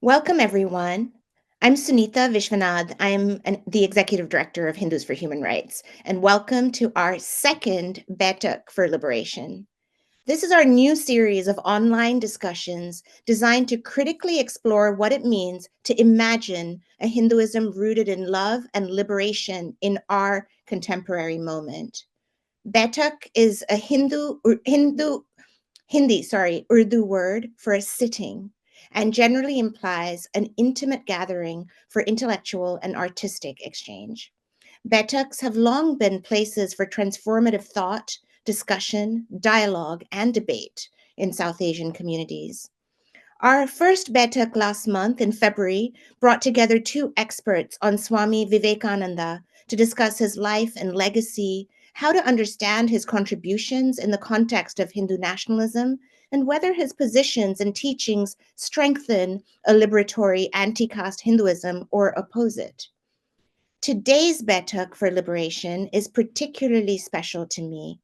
Welcome, everyone. I'm Sunita Vishwanath. The Executive Director of Hindus for Human Rights, and welcome to our second Betak for Liberation. This is our new series of online discussions designed to critically explore what it means to imagine a Hinduism rooted in love and liberation in our contemporary moment. Betak is a Urdu word for a sitting, and generally implies an intimate gathering for intellectual and artistic exchange. Betaks have long been places for transformative thought, discussion, dialogue, and debate in South Asian communities. Our first Betak last month in February brought together two experts on Swami Vivekananda to discuss his life and legacy, how to understand his contributions in the context of Hindu nationalism, and whether his positions and teachings strengthen a liberatory anti caste Hinduism or oppose it. Today's Betak for Liberation is particularly special to me.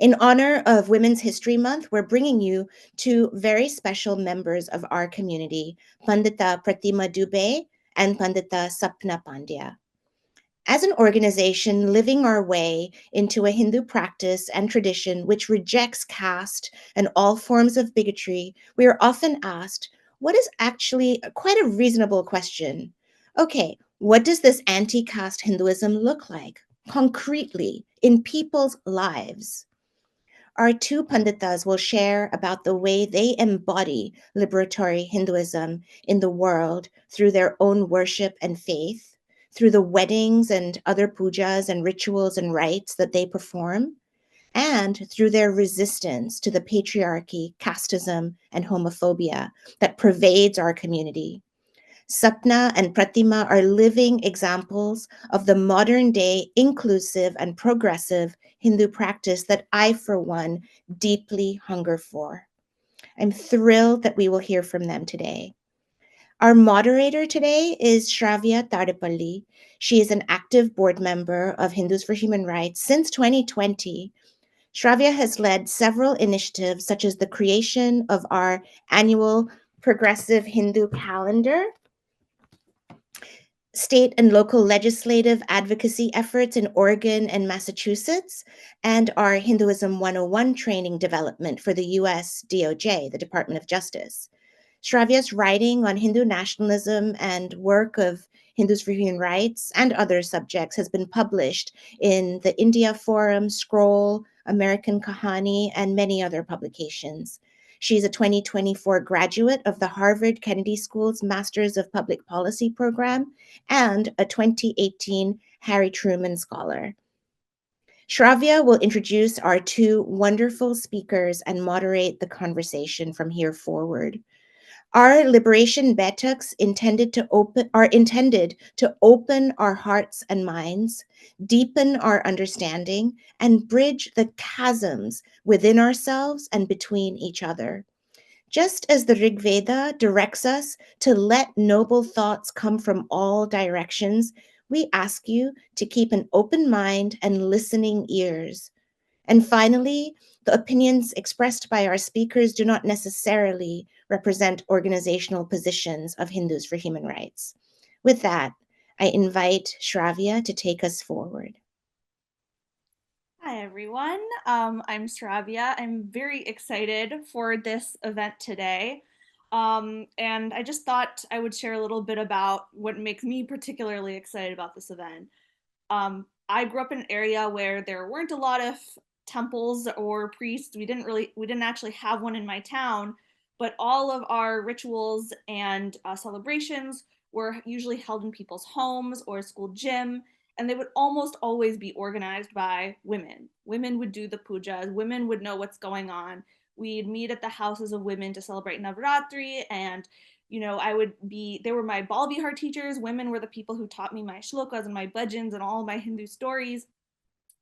In honor of Women's History Month, we're bringing you two very special members of our community, Pandita Pratima Dubey and Pandita Sapna Pandya. As an organization living our way into a Hindu practice and tradition which rejects caste and all forms of bigotry, we are often asked, what is actually quite a reasonable question? Okay, what does this anti caste Hinduism look like concretely in people's lives? Our two Panditas will share about the way they embody liberatory Hinduism in the world through their own worship and faith, through the weddings and other pujas and rituals and rites that they perform, and through their resistance to the patriarchy, casteism, and homophobia that pervades our community. Sapna and Pratima are living examples of the modern day inclusive and progressive Hindu practice that I, for one, deeply hunger for. I'm thrilled that we will hear from them today. Our moderator today is Shravya Tadepalli. She is an active board member of Hindus for Human Rights since 2020. Shravya has led several initiatives, such as the creation of our annual Progressive Hindu Calendar, state and local legislative advocacy efforts in Oregon and Massachusetts, and our Hinduism 101 training development for the US DOJ, the Department of Justice. Shravya's writing on Hindu nationalism and work of Hindus for Human Rights and other subjects has been published in the India Forum, Scroll, American Kahani, and many other publications. She's a 2024 graduate of the Harvard Kennedy School's Masters of Public Policy program and a 2018 Harry Truman Scholar. Shravya will introduce our two wonderful speakers and moderate the conversation from here forward. Our liberation betaks are intended to open our hearts and minds, deepen our understanding, and bridge the chasms within ourselves and between each other. Just as the Rig Veda directs us to let noble thoughts come from all directions, we ask you to keep an open mind and listening ears. And finally, the opinions expressed by our speakers do not necessarily represent organizational positions of Hindus for Human Rights. With that, I invite Shravya to take us forward. Hi, everyone. I'm Sravia. I'm very excited for this event today. And I just thought I would share a little bit about what makes me particularly excited about this event. I grew up in an area where there weren't a lot of temples or priests. We didn't actually have one in my town, but all of our rituals and celebrations were usually held in people's homes or a school gym, and they would almost always be organized by women. Women would do the pujas, women would know what's going on. We'd meet at the houses of women to celebrate Navaratri, and they were my Bal Bihar teachers. Women were the people who taught me my shlokas and my bhajans and all of my Hindu stories.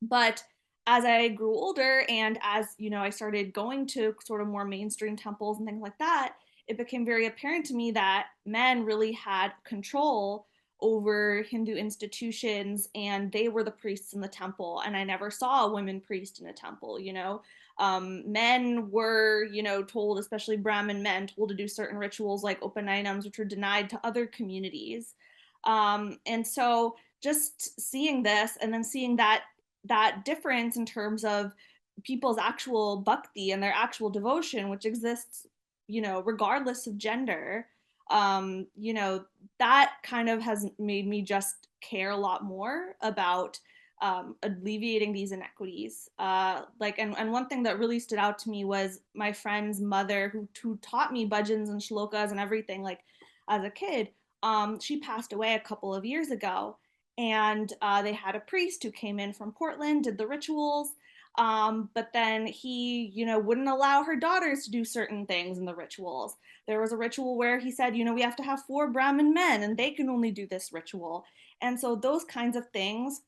But as I grew older and I started going to sort of more mainstream temples and things like that, it became very apparent to me that men really had control over Hindu institutions, and they were the priests in the temple, and I never saw a women priest in a temple, you know. Men were, you know, told, especially Brahmin men, told to do certain rituals like Upanayams, which were denied to other communities. And so just seeing this and then seeing that difference in terms of people's actual bhakti and their actual devotion, which exists, you know, regardless of gender, you know, that kind of has made me just care a lot more about alleviating these inequities. Like, and one thing that really stood out to me was my friend's mother, who taught me bhajans and shlokas and everything, like as a kid. She passed away a couple of years ago, and they had a priest who came in from Portland, did the rituals. But then he, you know, wouldn't allow her daughters to do certain things in the rituals. There was a ritual where he said, you know, we have to have 4 Brahmin men and they can only do this ritual. And so those kinds of things,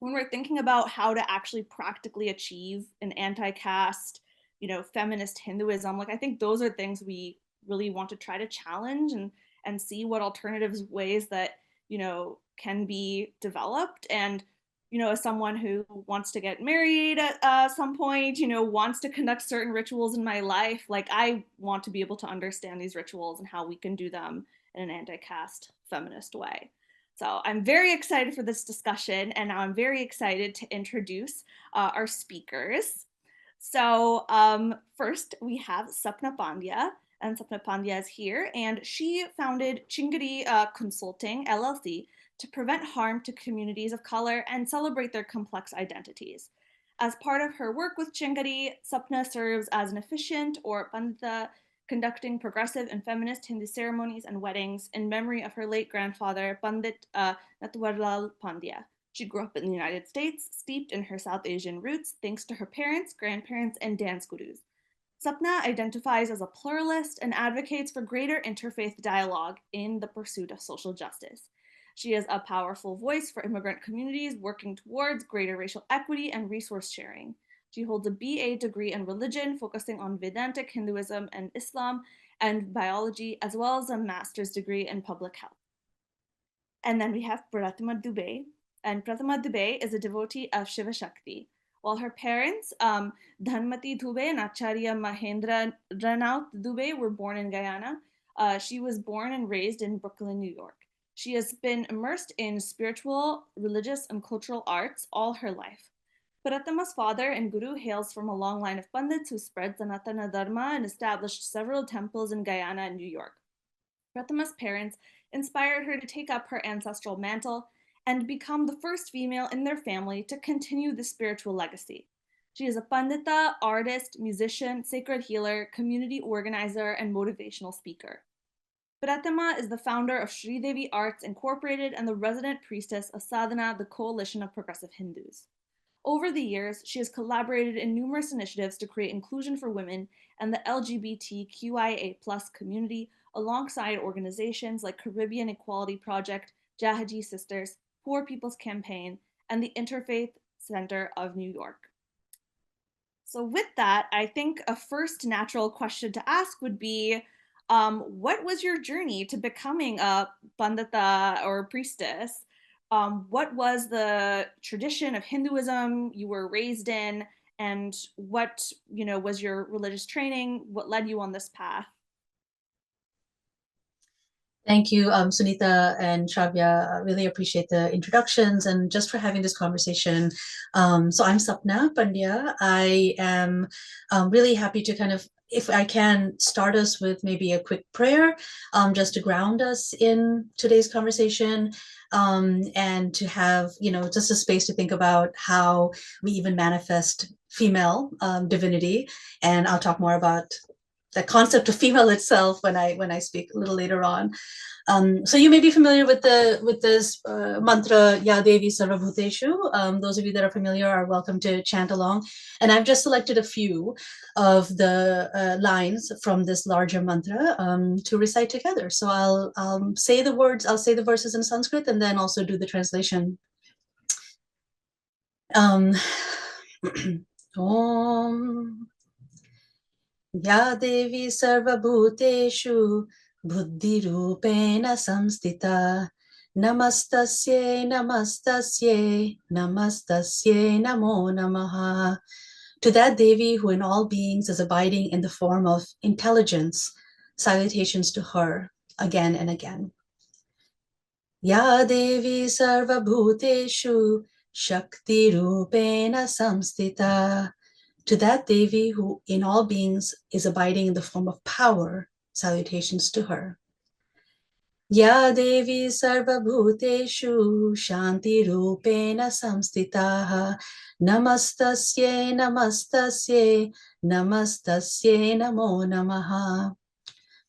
when we're thinking about how to actually practically achieve an anti-caste, you know, feminist Hinduism, like I think those are things we really want to try to challenge and see what alternatives ways that, you know, can be developed. And you know, as someone who wants to get married at some point, you know, wants to conduct certain rituals in my life, like I want to be able to understand these rituals and how we can do them in an anti-caste feminist way. So I'm very excited for this discussion, and now I'm very excited to introduce our speakers. So first we have Sapna Pandya, and Sapna Pandya is here, and she founded Chingaree Consulting LLC to prevent harm to communities of color and celebrate their complex identities. As part of her work with Chingaree, Sapna serves as an officiant or pandita, conducting progressive and feminist Hindu ceremonies and weddings in memory of her late grandfather, Pandit Natwarlal Pandya. She grew up in the United States, steeped in her South Asian roots thanks to her parents, grandparents, and dance gurus. Sapna identifies as a pluralist and advocates for greater interfaith dialogue in the pursuit of social justice. She is a powerful voice for immigrant communities working towards greater racial equity and resource sharing. She holds a BA degree in religion, focusing on Vedantic Hinduism and Islam and biology, as well as a master's degree in public health. And then we have Pratima Dubey, and Pratima Dubey is a devotee of Shiva Shakti. While her parents, Dhanmati Dubey and Acharya Mahendra Ranaut Dubey, were born in Guyana, she was born and raised in Brooklyn, New York. She has been immersed in spiritual, religious, and cultural arts all her life. Pratima's father and guru hails from a long line of pandits who spread Sanatana Dharma and established several temples in Guyana and New York. Pratima's parents inspired her to take up her ancestral mantle and become the first female in their family to continue the spiritual legacy. She is a pandita, artist, musician, sacred healer, community organizer, and motivational speaker. Pratima is the founder of Sridevi Arts Incorporated and the resident priestess of Sadhana, the Coalition of Progressive Hindus. Over the years, she has collaborated in numerous initiatives to create inclusion for women and the LGBTQIA+ community alongside organizations like Caribbean Equality Project, Jahaji Sisters, Poor People's Campaign, and the Interfaith Center of New York. So with that, I think a first natural question to ask would be, what was your journey to becoming a pandita or priestess? What was the tradition of Hinduism you were raised in, and what, you know, was your religious training? What led you on this path? Thank you, Sunita and Shravya. I really appreciate the introductions and just for having this conversation. So I'm Sapna Pandya. I am really happy to kind of, if I can, start us with maybe a quick prayer, just to ground us in today's conversation, and to have, you know, just a space to think about how we even manifest female divinity. And I'll talk more about the concept of female itself when I speak a little later on. So you may be familiar with this mantra Ya Devi Sarvabhuteshu. Those of you that are familiar are welcome to chant along. And I've just selected a few of the lines from this larger mantra to recite together. So I'll say the words, I'll say the verses in Sanskrit and then also do the translation. Om Ya Devi Sarvabhuteshu Buddhirupena Samstita Namastasye, namastasye, namastasye, namo namaha. To that Devi who in all beings is abiding in the form of intelligence, salutations to her again and again. Ya Devi Sarva Bhuteshu Shakti Rupena Samstita. To that Devi who in all beings is abiding in the form of power, salutations to her. Ya Devi Sarva Bhuteshu Shanti Rupena Samstitaha. Namastasye, namastasye, namastasye, namo namaha.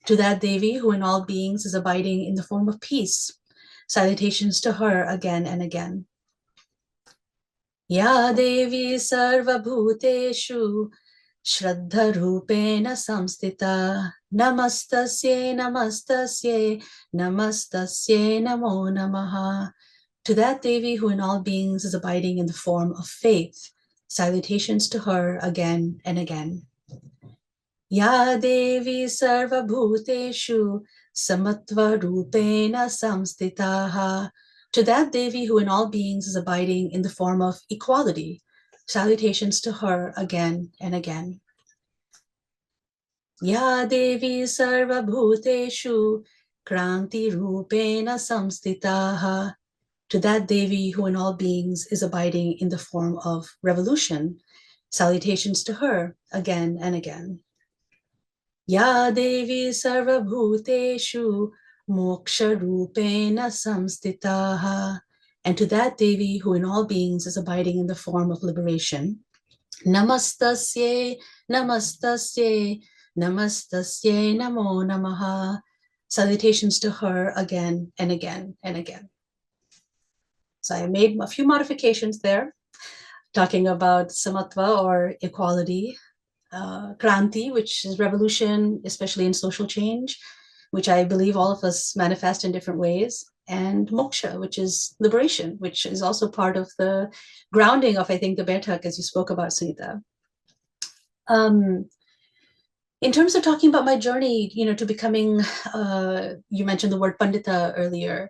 To that Devi who in all beings is abiding in the form of peace, salutations to her again and again. Ya Devi Sarva Bhuteshu Shraddha Rupena Samstita. Namastasye, namastasye, namastasye, namo namaha. To that Devi who in all beings is abiding in the form of faith, salutations to her again and again. Ya Devi Sarva Bhuteshu Samatva Rupena Samstitaha. To that Devi who in all beings is abiding in the form of equality, salutations to her again and again. Ya Devi Sarva Bhuteshu Kranti Rupena Samstitaha. To that Devi who in all beings is abiding in the form of revolution, salutations to her again and again. Ya Devi Sarva Bhuteshu Moksha Rupena Samstitaha. And to that Devi who in all beings is abiding in the form of liberation, Namastasye, namastasye, namastasye, namo namaha. Salutations to her again and again and again. So I made a few modifications there, talking about samatva or equality, kranti, which is revolution, especially in social change, which I believe all of us manifest in different ways, and moksha, which is liberation, which is also part of the grounding of, I think, the Bertak, as you spoke about, Sunita. In terms of talking about my journey, to becoming, you mentioned the word pandita earlier.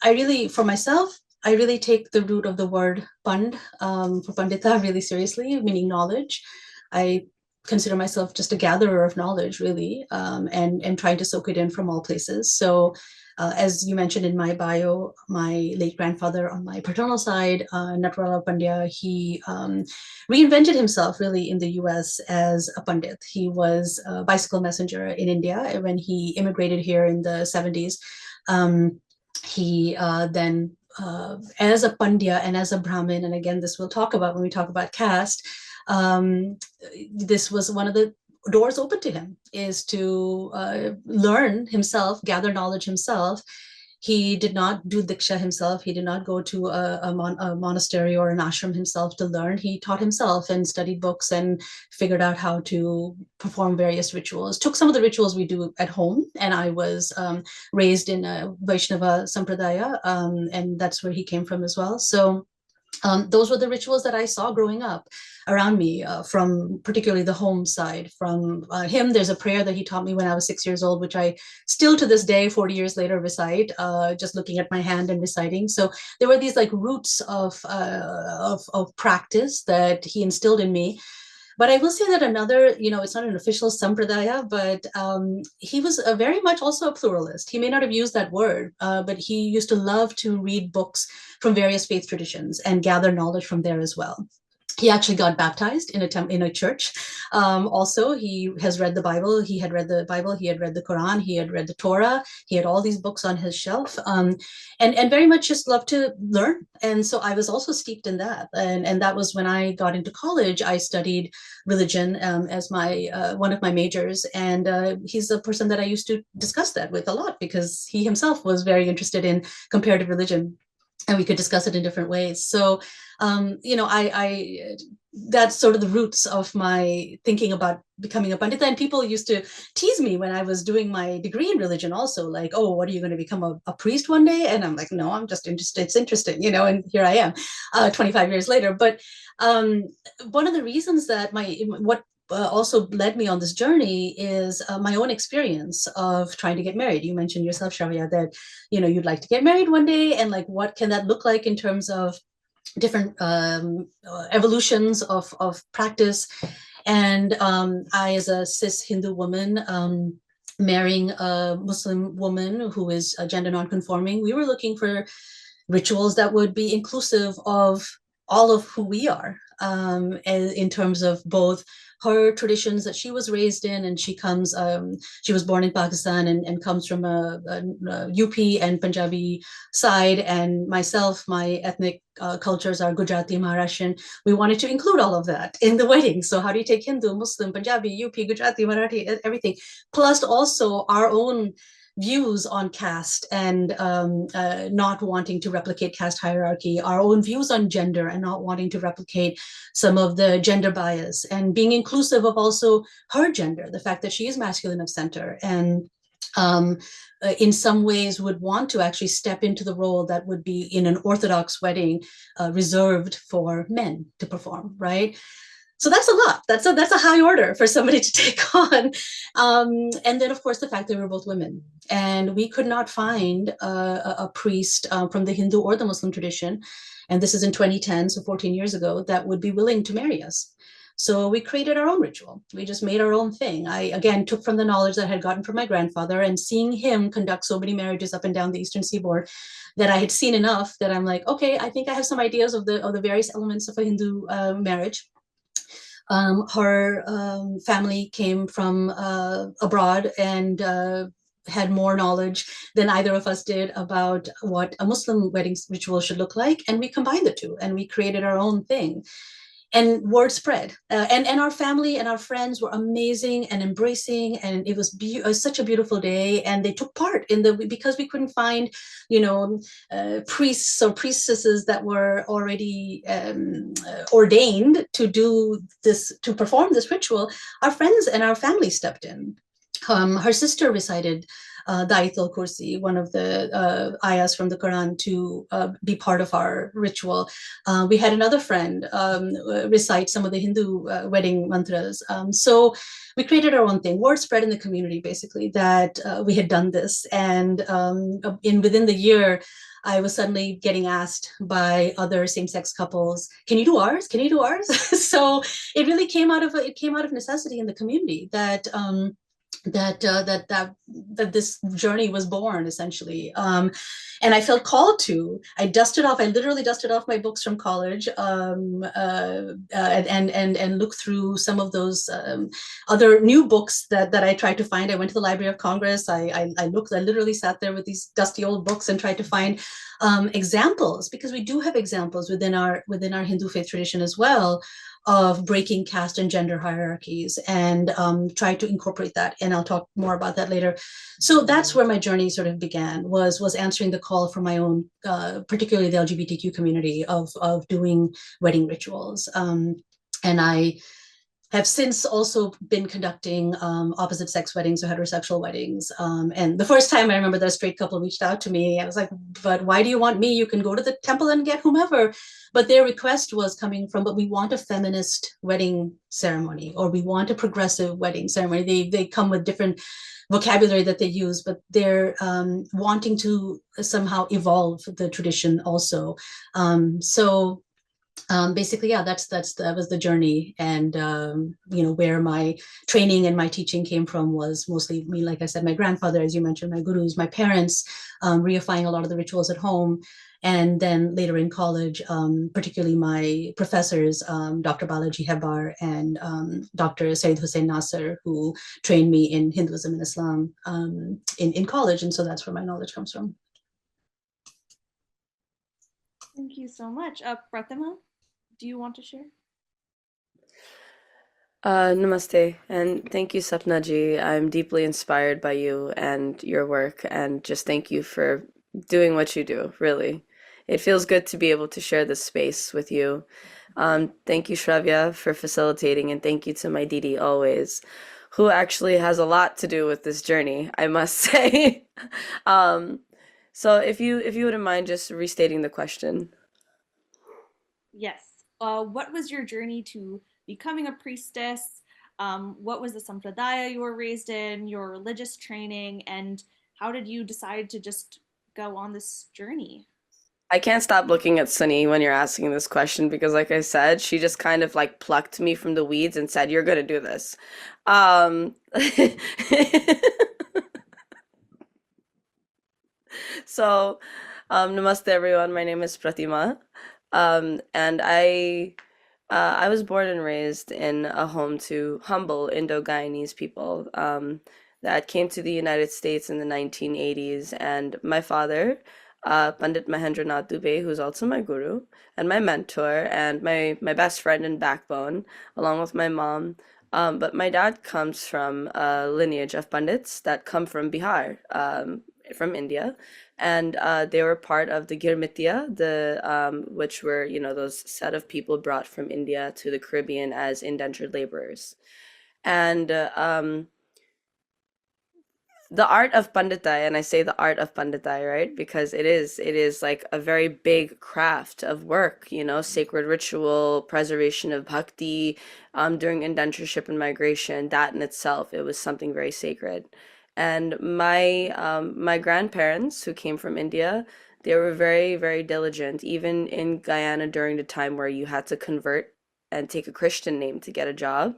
I really, for myself, I really take the root of the word pand for pandita really seriously, meaning knowledge. I consider myself just a gatherer of knowledge, really, and trying to soak it in from all places. So as you mentioned in my bio, my late grandfather on my paternal side, Natwarlal Pandya, he reinvented himself really in the US as a Pandit. He was a bicycle messenger in India when he immigrated here in the 70s. He then, as a Pandya and as a Brahmin, and again, this we'll talk about when we talk about caste, this was one of the doors open to him, is to learn himself, gather knowledge himself. He did not do diksha himself. He did not go to a monastery or an ashram himself to learn. He taught himself and studied books and figured out how to perform various rituals. Took some of the rituals we do at home, and I was raised in a Vaishnava sampradaya, and that's where he came from as well. So those were the rituals that I saw growing up around me, from particularly the home side. From him, there's a prayer that he taught me when I was 6 years old, which I still to this day, 40 years later, recite, just looking at my hand and reciting. So there were these like roots of practice that he instilled in me. But I will say that another, it's not an official sampradaya, but he was very much also a pluralist. He may not have used that word, but he used to love to read books from various faith traditions and gather knowledge from there as well. He actually got baptized in a church. Also, he has read the Bible. He had read the Bible. He had read the Quran. He had read the Torah. He had all these books on his shelf, and very much just loved to learn. And so I was also steeped in that. And that was when I got into college. I studied religion as my one of my majors. And he's a person that I used to discuss that with a lot, because he himself was very interested in comparative religion, and we could discuss it in different ways. So, that's sort of the roots of my thinking about becoming a pandita. And people used to tease me when I was doing my degree in religion also, like, oh, what are you going to become, a priest one day? And I'm like, no, I'm just interested. It's interesting, and here I am 25 years later. But one of the reasons that what also led me on this journey is my own experience of trying to get married. You mentioned yourself, Shravya, that you'd like to get married one day, and like what can that look like in terms of different evolutions of practice. And I, as a cis Hindu woman, marrying a Muslim woman who is gender nonconforming, we were looking for rituals that would be inclusive of all of who we are, in terms of both her traditions that she was raised in, and she was born in Pakistan and comes from a UP and Punjabi side, and myself, my ethnic cultures are Gujarati, Maharashtrian. We wanted to include all of that in the wedding. So how do you take Hindu, Muslim, Punjabi, UP, Gujarati, Marathi, everything, plus also our own views on caste and not wanting to replicate caste hierarchy, our own views on gender and not wanting to replicate some of the gender bias, and being inclusive of also her gender, the fact that she is masculine of center, and in some ways would want to actually step into the role that would be in an Orthodox wedding reserved for men to perform, right? So that's a lot. That's a high order for somebody to take on. And then, of course, the fact that we're both women, and we could not find a priest from the Hindu or the Muslim tradition, and this is in 2010, so 14 years ago, that would be willing to marry us. So we created our own ritual. We just made our own thing. I, again, took from the knowledge that I had gotten from my grandfather, and seeing him conduct so many marriages up and down the Eastern Seaboard, that I had seen enough that I'm like, okay, I think I have some ideas of the various elements of a Hindu marriage. Her family came from abroad and had more knowledge than either of us did about what a Muslim wedding ritual should look like. And we combined the two and we created our own thing. And word spread, and our family and our friends were amazing and embracing, and it was such a beautiful day. And they took part in because we couldn't find, priests or priestesses that were already ordained to do this, to perform this ritual. Our friends and our family stepped in. Her sister recited the Ayatul Kursi, one of the ayahs from the Quran, to be part of our ritual. We had another friend recite some of the Hindu wedding mantras. So we created our own thing. Word spread in the community, basically, that we had done this. And within the year, I was suddenly getting asked by other same-sex couples, "Can you do ours? Can you do ours?" So it really came out of necessity in the community that that this journey was born, essentially. And I felt called to. I literally dusted off my books from college, and looked through some of those other new books that I tried to find. I went to the Library of Congress. I literally sat there with these dusty old books and tried to find examples, because we do have examples within our Hindu faith tradition as well, of breaking caste and gender hierarchies, and try to incorporate that. And I'll talk more about that later. So that's where my journey sort of began, was answering the call from my own, particularly the LGBTQ community, of doing wedding rituals. And I have since also been conducting opposite sex weddings or heterosexual weddings. And the first time I remember that a straight couple reached out to me, I was like, "But why do you want me? You can go to the temple and get whomever." But their request was coming from, "But we want a feminist wedding ceremony," or "We want a progressive wedding ceremony." They come with different vocabulary that they use, but they're wanting to somehow evolve the tradition also. So basically, yeah, that was the journey. And where my training and my teaching came from was mostly me, like I said, my grandfather, as you mentioned, my gurus, my parents, reifying a lot of the rituals at home. And then later in college, particularly my professors, Dr. Balaji Hebar and Dr. Saeed Hussain Nasser, who trained me in Hinduism and Islam in college. And so that's where my knowledge comes from. Thank you so much. Pratima, do you want to share? Namaste, and thank you, Sapna ji. I'm deeply inspired by you and your work, and just thank you for doing what you do, really. It feels good to be able to share this space with you. Thank you, Shravya, for facilitating, and thank you to my Didi always, who actually has a lot to do with this journey, I must say. So if you wouldn't mind just restating the question. Yes. What was your journey to becoming a priestess? What was the sampradaya you were raised in, your religious training, and how did you decide to just go on this journey? I can't stop looking at Sunny when you're asking this question because, like I said, she just kind of like plucked me from the weeds and said, "You're gonna do this." Um, so, namaste everyone. My name is Pratima, and I was born and raised in a home to humble Indo-Guyanese people that came to the United States in the 1980s. And my father, Pandit Mahendranath Dubey, who's also my guru and my mentor and my best friend and backbone, along with my mom. But my dad comes from a lineage of Pandits that come from Bihar, from India, and they were part of the Girmitya, the which were, you know, those set of people brought from India to the Caribbean as indentured laborers. And the art of panditai, and I say the art of panditai, right? Because it is like a very big craft of work, you know, sacred ritual, preservation of bhakti, during indentureship and migration. That in itself, it was something very sacred. And my grandparents who came from India, they were very, very diligent, even in Guyana during the time where you had to convert and take a Christian name to get a job.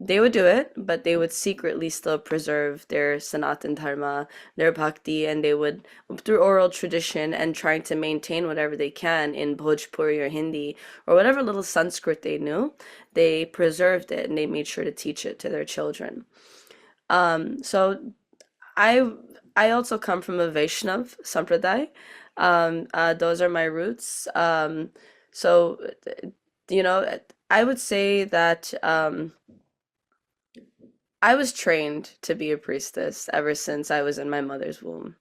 They would do it, but they would secretly still preserve their Sanatan Dharma, their bhakti, and they would, through oral tradition and trying to maintain whatever they can in Bhojpuri or Hindi or whatever little Sanskrit they knew, they preserved it and they made sure to teach it to their children. So I I also come from a Vaishnav sampradaya. Those are my roots. So you know, I would say that I was trained to be a priestess ever since I was in my mother's womb.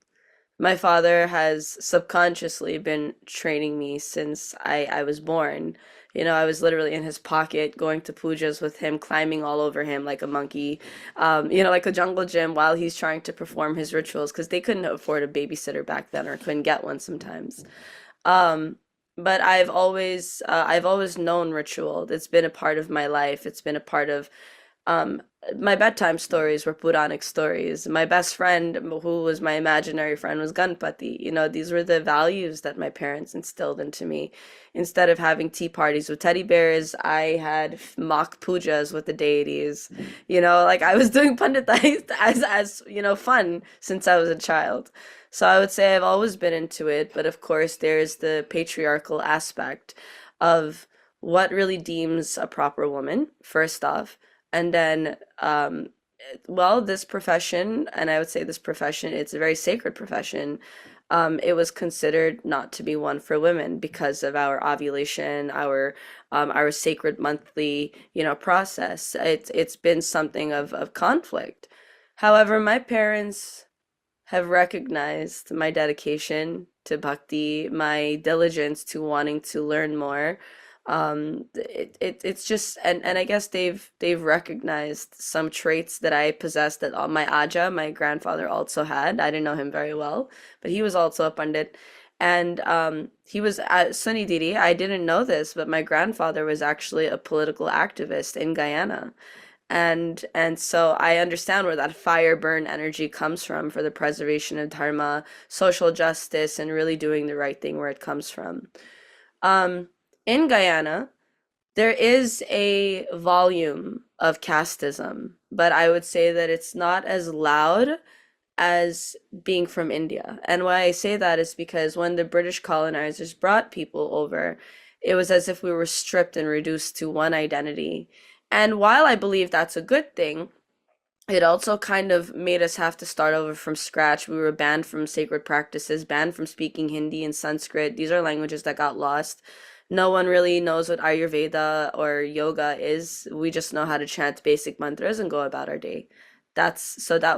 My father has subconsciously been training me since I was born. You know, I was literally in his pocket going to pujas with him, climbing all over him like a monkey, you know, like a jungle gym while he's trying to perform his rituals because they couldn't afford a babysitter back then or couldn't get one sometimes. Um, but I've always known ritual. It's been a part of my life. It's been a part of um, my bedtime stories were Puranic stories. My best friend, who was my imaginary friend, was Ganpati. You know, these were the values that my parents instilled into me. Instead of having tea parties with teddy bears, I had mock pujas with the deities. You know, like I was doing panditas as you know, fun since I was a child. So I would say I've always been into it, but of course there's the patriarchal aspect of what really deems a proper woman, first off, and then well, this profession, and I would say this profession, it's a very sacred profession. It was considered not to be one for women because of our ovulation, our sacred monthly, you know, process. It's been something of conflict. However, my parents have recognized my dedication to bhakti, my diligence to wanting to learn more. It's just, and I guess they've recognized some traits that I possess that my Aja, my grandfather, also had. I didn't know him very well, but he was also a Pandit. And he was at Sunny Didi. I didn't know this, but my grandfather was actually a political activist in Guyana. And so I understand where that fire burn energy comes from for the preservation of dharma, social justice, and really doing the right thing where it comes from. Um, in Guyana, there is a volume of casteism, but I would say that it's not as loud as being from India. And why I say that is because when the British colonizers brought people over, it was as if we were stripped and reduced to one identity. And while I believe that's a good thing, it also kind of made us have to start over from scratch. We were banned from sacred practices, banned from speaking Hindi and Sanskrit. These are languages that got lost. No one really knows what Ayurveda or yoga is. We just know how to chant basic mantras and go about our day. That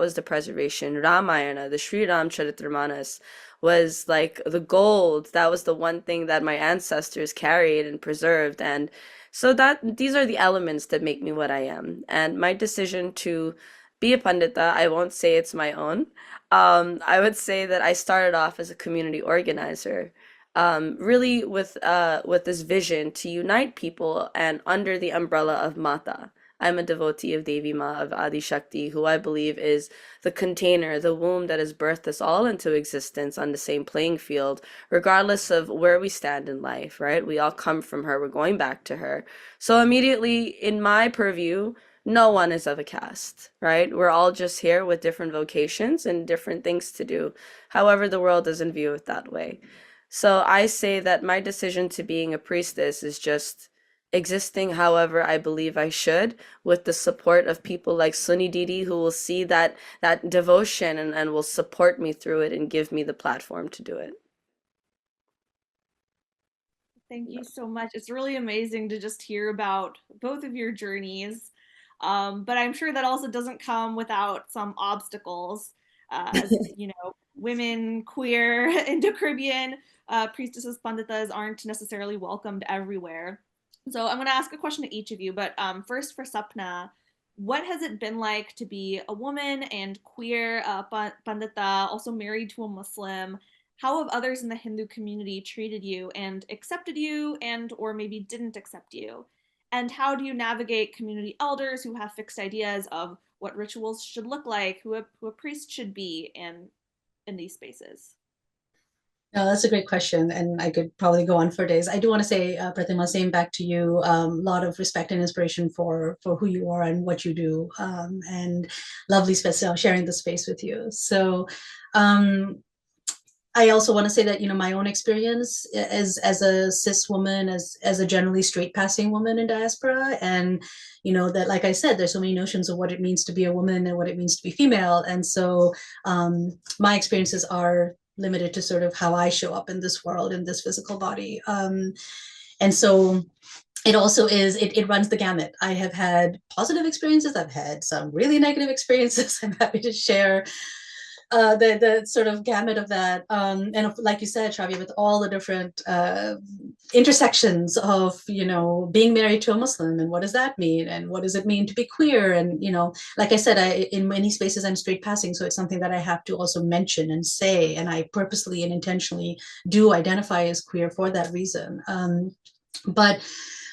was the preservation. Ramayana, the Sri Ramcharitramanas, was like the gold. That was the one thing that my ancestors carried and preserved. And so that these are the elements that make me what I am. And my decision to be a pandita, I won't say it's my own. I would say that I started off as a community organizer, really with this vision to unite people and under the umbrella of Mata. I'm a devotee of Devi Ma, of Adi Shakti, who I believe is the container, the womb that has birthed us all into existence on the same playing field, regardless of where we stand in life, right? We all come from her, we're going back to her. So immediately in my purview, no one is of a caste, right? We're all just here with different vocations and different things to do. However, the world doesn't view it that way. So I say that my decision to being a priestess is just existing however I believe I should, with the support of people like Sunny Didi, who will see that devotion and will support me through it and give me the platform to do it. Thank you so much. It's really amazing to just hear about both of your journeys. But I'm sure that also doesn't come without some obstacles. As you know, women, queer, Indo-Caribbean priestesses, panditas aren't necessarily welcomed everywhere. So I'm going to ask a question to each of you. But first, for Sapna, what has it been like to be a woman and queer pandita, also married to a Muslim? How have others in the Hindu community treated you and accepted you, and or maybe didn't accept you? And how do you navigate community elders who have fixed ideas of what rituals should look like, who a priest should be in these spaces? No, that's a great question, and I could probably go on for days. I do want to say, Pratima, same back to you. A lot of respect and inspiration for who you are and what you do, and lovely sharing the space with you. So, I also want to say that my own experience as a cis woman, as a generally straight passing woman in diaspora, and that, like I said, there's so many notions of what it means to be a woman and what it means to be female, and so my experiences are limited to sort of how I show up in this world, in this physical body. And so it also it runs the gamut. I have had positive experiences. I've had some really negative experiences. I'm happy to share the sort of gamut of that. And like you said, Shravya, with all the different intersections of, being married to a Muslim, and what does that mean? And what does it mean to be queer? And, like I said, in many spaces I'm straight passing. So it's something that I have to also mention and say, and I purposely and intentionally do identify as queer for that reason. But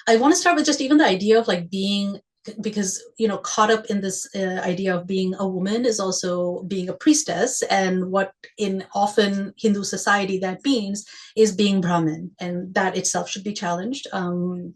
I want to start with just even the idea of like being, because caught up in this idea of being a woman is also being a priestess, and what in often Hindu society that means is being Brahmin, and that itself should be challenged. In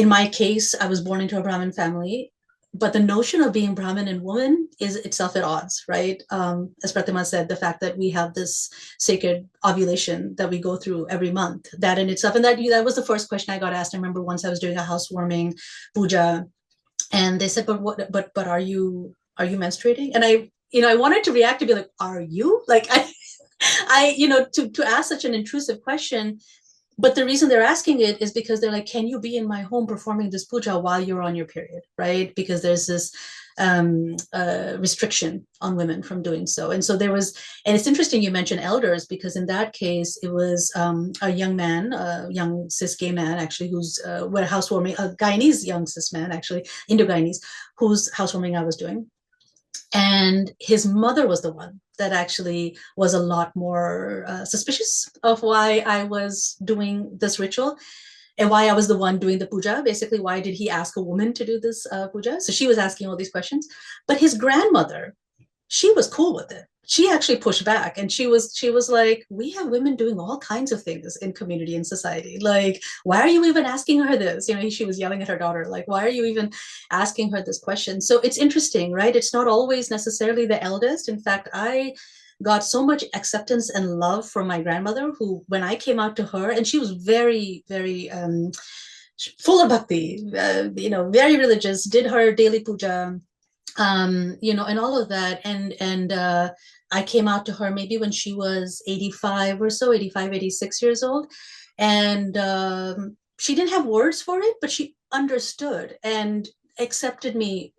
my case, I was born into a Brahmin family, but the notion of being Brahmin and woman is itself at odds, right? As Pratima said, the fact that we have this sacred ovulation that we go through every month, that in itself, and that was the first question I got asked. I remember once I was doing a housewarming puja, and they said, but are you menstruating? And I wanted to react to be like, are you? Like to ask such an intrusive question. But the reason they're asking it is because they're like, can you be in my home performing this puja while you're on your period, right? Because there's this restriction on women from doing so. And so and it's interesting you mentioned elders, because in that case, it was a young man, a young cis gay man, actually, who's housewarming, a Guyanese young cis man, actually, Indo-Guyanese, whose housewarming I was doing. And his mother was the one that actually was a lot more suspicious of why I was doing this ritual and why I was the one doing the puja. Basically, why did he ask a woman to do this puja? So she was asking all these questions. But his grandmother, she was cool with it. She actually pushed back, and she was like, we have women doing all kinds of things in community and society. Like, why are you even asking her this? She was yelling at her daughter, like, why are you even asking her this question? So it's interesting, right? It's not always necessarily the eldest. In fact, I got so much acceptance and love from my grandmother, who, when I came out to her, and she was very, very full of bhakti, very religious, did her daily puja, and all of that. And I came out to her maybe when she was 85 or so, 85, 86 years old. And she didn't have words for it, but she understood and accepted me,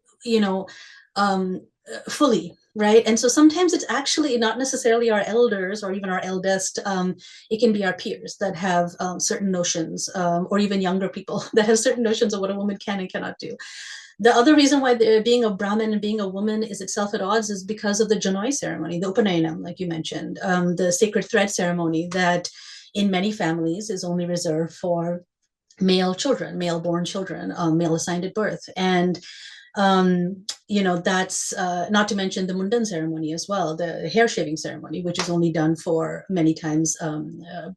fully. Right. And so sometimes it's actually not necessarily our elders or even our eldest. It can be our peers that have certain notions, or even younger people that have certain notions of what a woman can and cannot do. The other reason why being a Brahmin and being a woman is itself at odds is because of the Janoi ceremony, the Upanayanam, like you mentioned, the sacred thread ceremony that in many families is only reserved for male children, male-born children, male assigned at birth. And that's not to mention the mundan ceremony as well, the hair shaving ceremony, which is only done for many times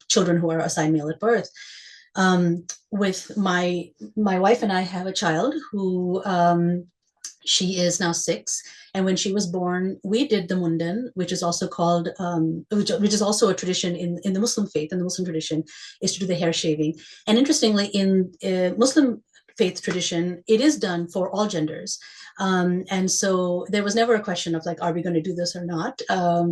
children who are assigned male at birth. With my wife and I have a child who she is now 6, and when she was born, we did the mundan, which is also called, which is also a tradition in the Muslim faith, in the Muslim tradition, is to do the hair shaving. And interestingly, in Muslim faith tradition, it is done for all genders. And so there was never a question of like, are we going to do this or not?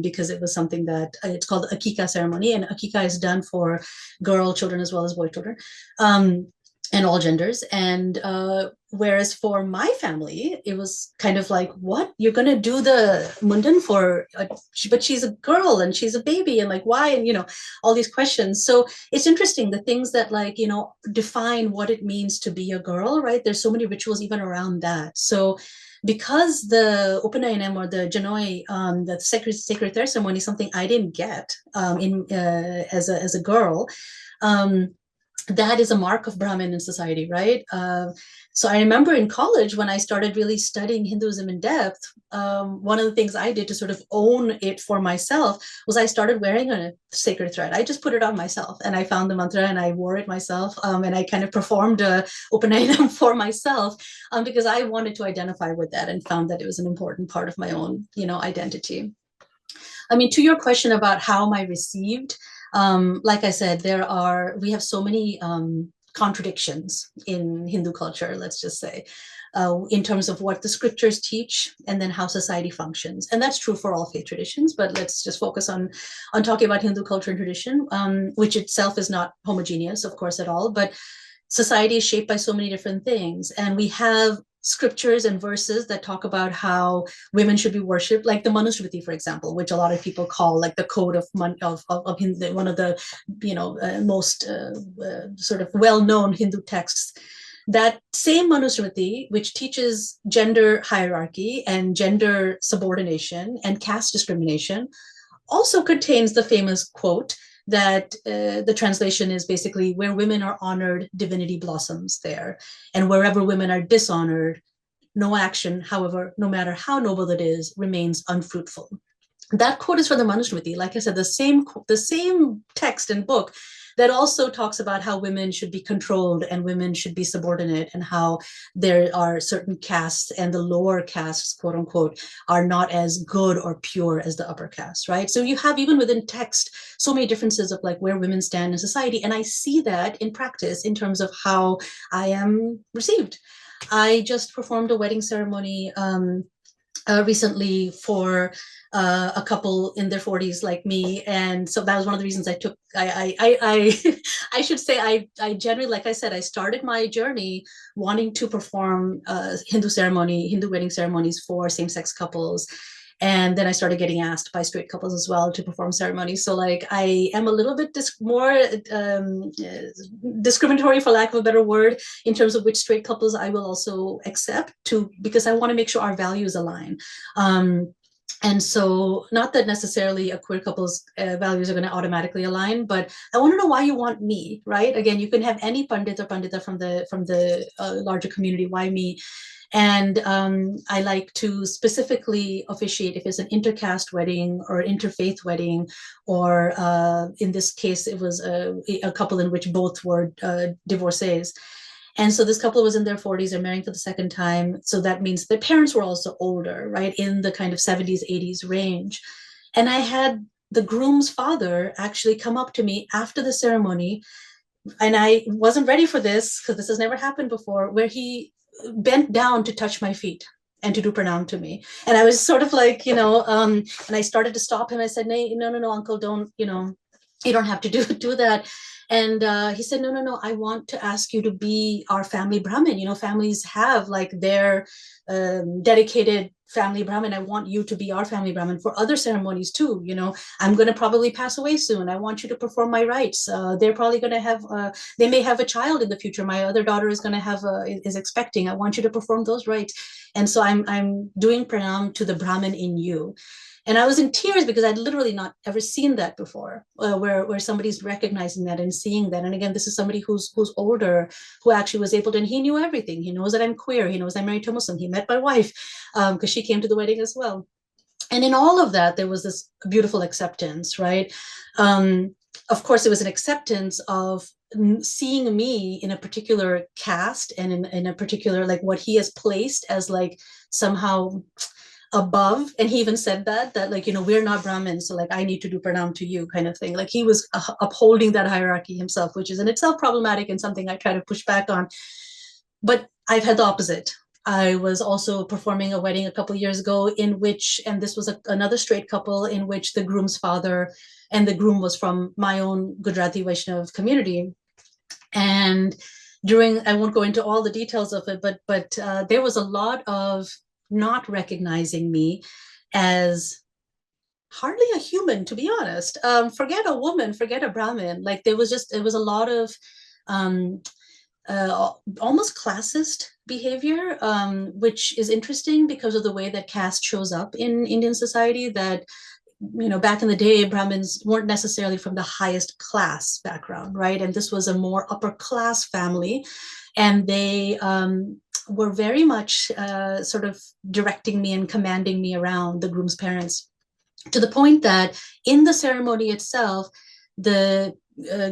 Because it was something that it's called akika ceremony, and akika is done for girl children as well as boy children. And all genders. And whereas for my family, it was kind of like, what? You're going to do the mundan for, but she's a girl and she's a baby, and like, why? And, all these questions. So it's interesting, the things that like, define what it means to be a girl, right? There's so many rituals even around that. So because the Upanayanam or the Janoi, the sacred hair ceremony, is something I didn't get as a girl, that is a mark of Brahmin in society, right? So I remember in college when I started really studying Hinduism in depth, one of the things I did to sort of own it for myself was I started wearing a sacred thread. I just put it on myself, and I found the mantra and I wore it myself, and I kind of performed Upanayanam for myself because I wanted to identify with that and found that it was an important part of my own, identity. I mean, to your question about how am I received, like I said, we have so many contradictions in Hindu culture, let's just say, in terms of what the scriptures teach and then how society functions. And that's true for all faith traditions, but let's just focus on talking about Hindu culture and tradition, which itself is not homogeneous, of course, at all, but society is shaped by so many different things. And we have scriptures and verses that talk about how women should be worshipped, like the Manusmriti, for example, which a lot of people call like the code of Hindu, one of the most sort of well-known Hindu texts. That same Manusmriti, which teaches gender hierarchy and gender subordination and caste discrimination, also contains the famous quote that the translation is basically, where women are honored, divinity blossoms there. And wherever women are dishonored, no action, however, no matter how noble it is, remains unfruitful. That quote is from the Manusmriti. Like I said, the same text and book that also talks about how women should be controlled and women should be subordinate, and how there are certain castes and the lower castes, quote unquote, are not as good or pure as the upper castes, right? So you have, even within text, so many differences of like where women stand in society. And I see that in practice in terms of how I am received. I just performed a wedding ceremony recently for a couple in their 40s like me, and so that was one of the reasons I took. I should say I generally, like I said, I started my journey wanting to perform Hindu wedding ceremonies for same-sex couples, and then I started getting asked by straight couples as well to perform ceremonies. So like I am a little bit more discriminatory, for lack of a better word, in terms of which straight couples I will also accept because I want to make sure our values align. And so not that necessarily a queer couple's values are going to automatically align, but I want to know why you want me, right? Again, you can have any pandit or pandita from the larger community. Why me? And I like to specifically officiate if it's an intercaste wedding or interfaith wedding, or in this case, it was a couple in which both were divorcees. And so this couple was in their 40s, they're marrying for the second time. So that means their parents were also older, right? In the kind of 70s, 80s range. And I had the groom's father actually come up to me after the ceremony, and I wasn't ready for this because this has never happened before, where he bent down to touch my feet and to do pranam to me. And I was sort of like, and I started to stop him. I said, no, uncle, don't, you don't have to do that. And he said, no, I want to ask you to be our family Brahmin. Families have like their dedicated family Brahmin. I want you to be our family Brahmin for other ceremonies too. I'm going to probably pass away soon. I want you to perform my rites. They're probably going to have, they may have a child in the future. My other daughter is going to have, is expecting. I want you to perform those rites. And so I'm doing pranam to the Brahmin in you. And I was in tears because I'd literally not ever seen that before, where somebody's recognizing that and seeing that. And again, this is somebody who's older, who actually was able to, and he knew everything. He knows that I'm queer. He knows I'm married to a Muslim. He met my wife because she came to the wedding as well. And in all of that, there was this beautiful acceptance, right? Of course, it was an acceptance of seeing me in a particular caste and in a particular, like what he has placed as like somehow above. And he even said that like, you know, we're not Brahmins, so like I need to do pranam to you kind of thing. Like he was upholding that hierarchy himself, which is in itself problematic and something I try to push back on. But I've had the opposite. I was also performing a wedding a couple of years ago in which, and this was another straight couple, in which the groom's father and the groom was from my own Gujarati Vaishnav community. And I won't go into all the details of it, but there was a lot of not recognizing me as hardly a human, to be honest. Forget a woman, forget a Brahmin. Like it was a lot of almost classist behavior, which is interesting because of the way that caste shows up in Indian society. That, you know, back in the day, Brahmins weren't necessarily from the highest class background, right? And this was a more upper class family. And they were very much sort of directing me and commanding me around, the groom's parents, to the point that in the ceremony itself, the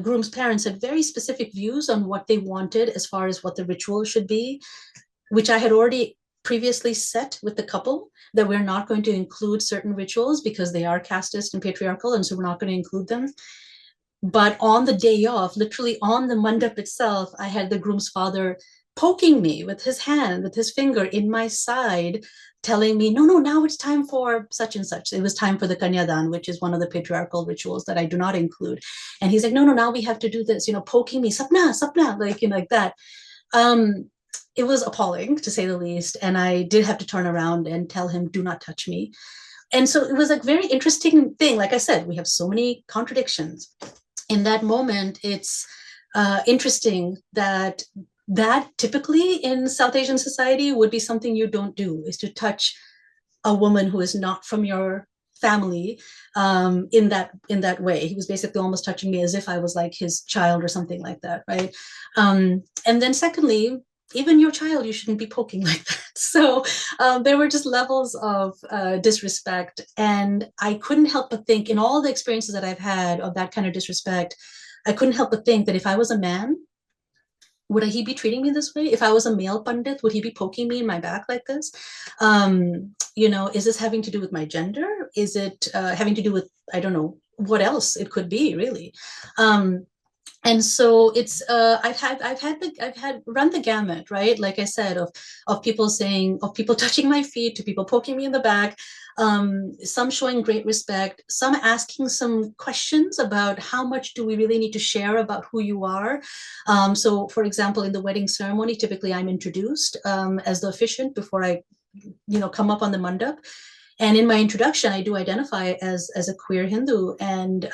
groom's parents had very specific views on what they wanted as far as what the ritual should be, which I had already previously set with the couple, that we're not going to include certain rituals because they are casteist and patriarchal, and so we're not going to include them. But on the day of, literally on the mandap itself, I had the groom's father poking me with his hand, with his finger in my side, telling me, no, now it's time for such and such. It was time for the Kanyadan, which is one of the patriarchal rituals that I do not include. And he's like, no, now we have to do this, you know, poking me, sapna, like, you know, like that. It was appalling, to say the least. And I did have to turn around and tell him, do not touch me. And so it was a very interesting thing. Like I said, we have so many contradictions. In that moment, it's interesting that typically in South Asian society would be something you don't do, is to touch a woman who is not from your family in that way. He was basically almost touching me as if I was like his child or something like that, right? And then secondly, even your child, you shouldn't be poking like that. So there were just levels of disrespect. And I couldn't help but think, in all the experiences that I've had of that kind of disrespect, I couldn't help but think that if I was a man, would he be treating me this way? If I was a male pandit, would he be poking me in my back like this? You know, is this having to do with my gender? Is it having to do with, I don't know, what else it could be, really? And so it's I've had run the gamut, right? Like I said, of people touching my feet, to people poking me in the back, some showing great respect, some asking some questions about how much do we really need to share about who you are. So for example, in the wedding ceremony, typically I'm introduced as the officiant before I, you know, come up on the mandap. And in my introduction, I do identify as a queer Hindu. And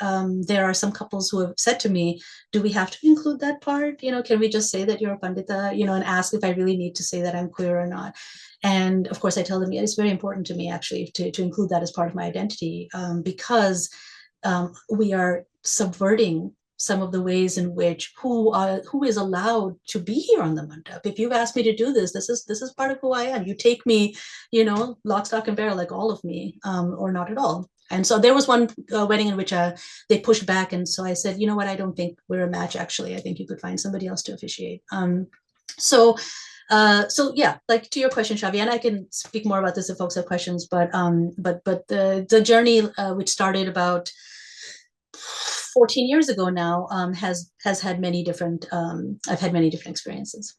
there are some couples who have said to me, do we have to include that part? You know, can we just say that you're a pandita, you know, and ask if I really need to say that I'm queer or not? And of course, I tell them, yeah, it's very important to me, actually, to include that as part of my identity, because we are subverting some of the ways in which who is allowed to be here on the mandap. If you've asked me to do this, this is part of who I am. You take me, you know, lock, stock, and barrel, like all of me, or not at all. And so there was one wedding in which they pushed back, and so I said, you know what, I don't think we're a match. Actually, I think you could find somebody else to officiate. So yeah, like to your question, Shavi, and I can speak more about this if folks have questions. But the journey, which started about 14 years ago now, has had many different, I've had many different experiences.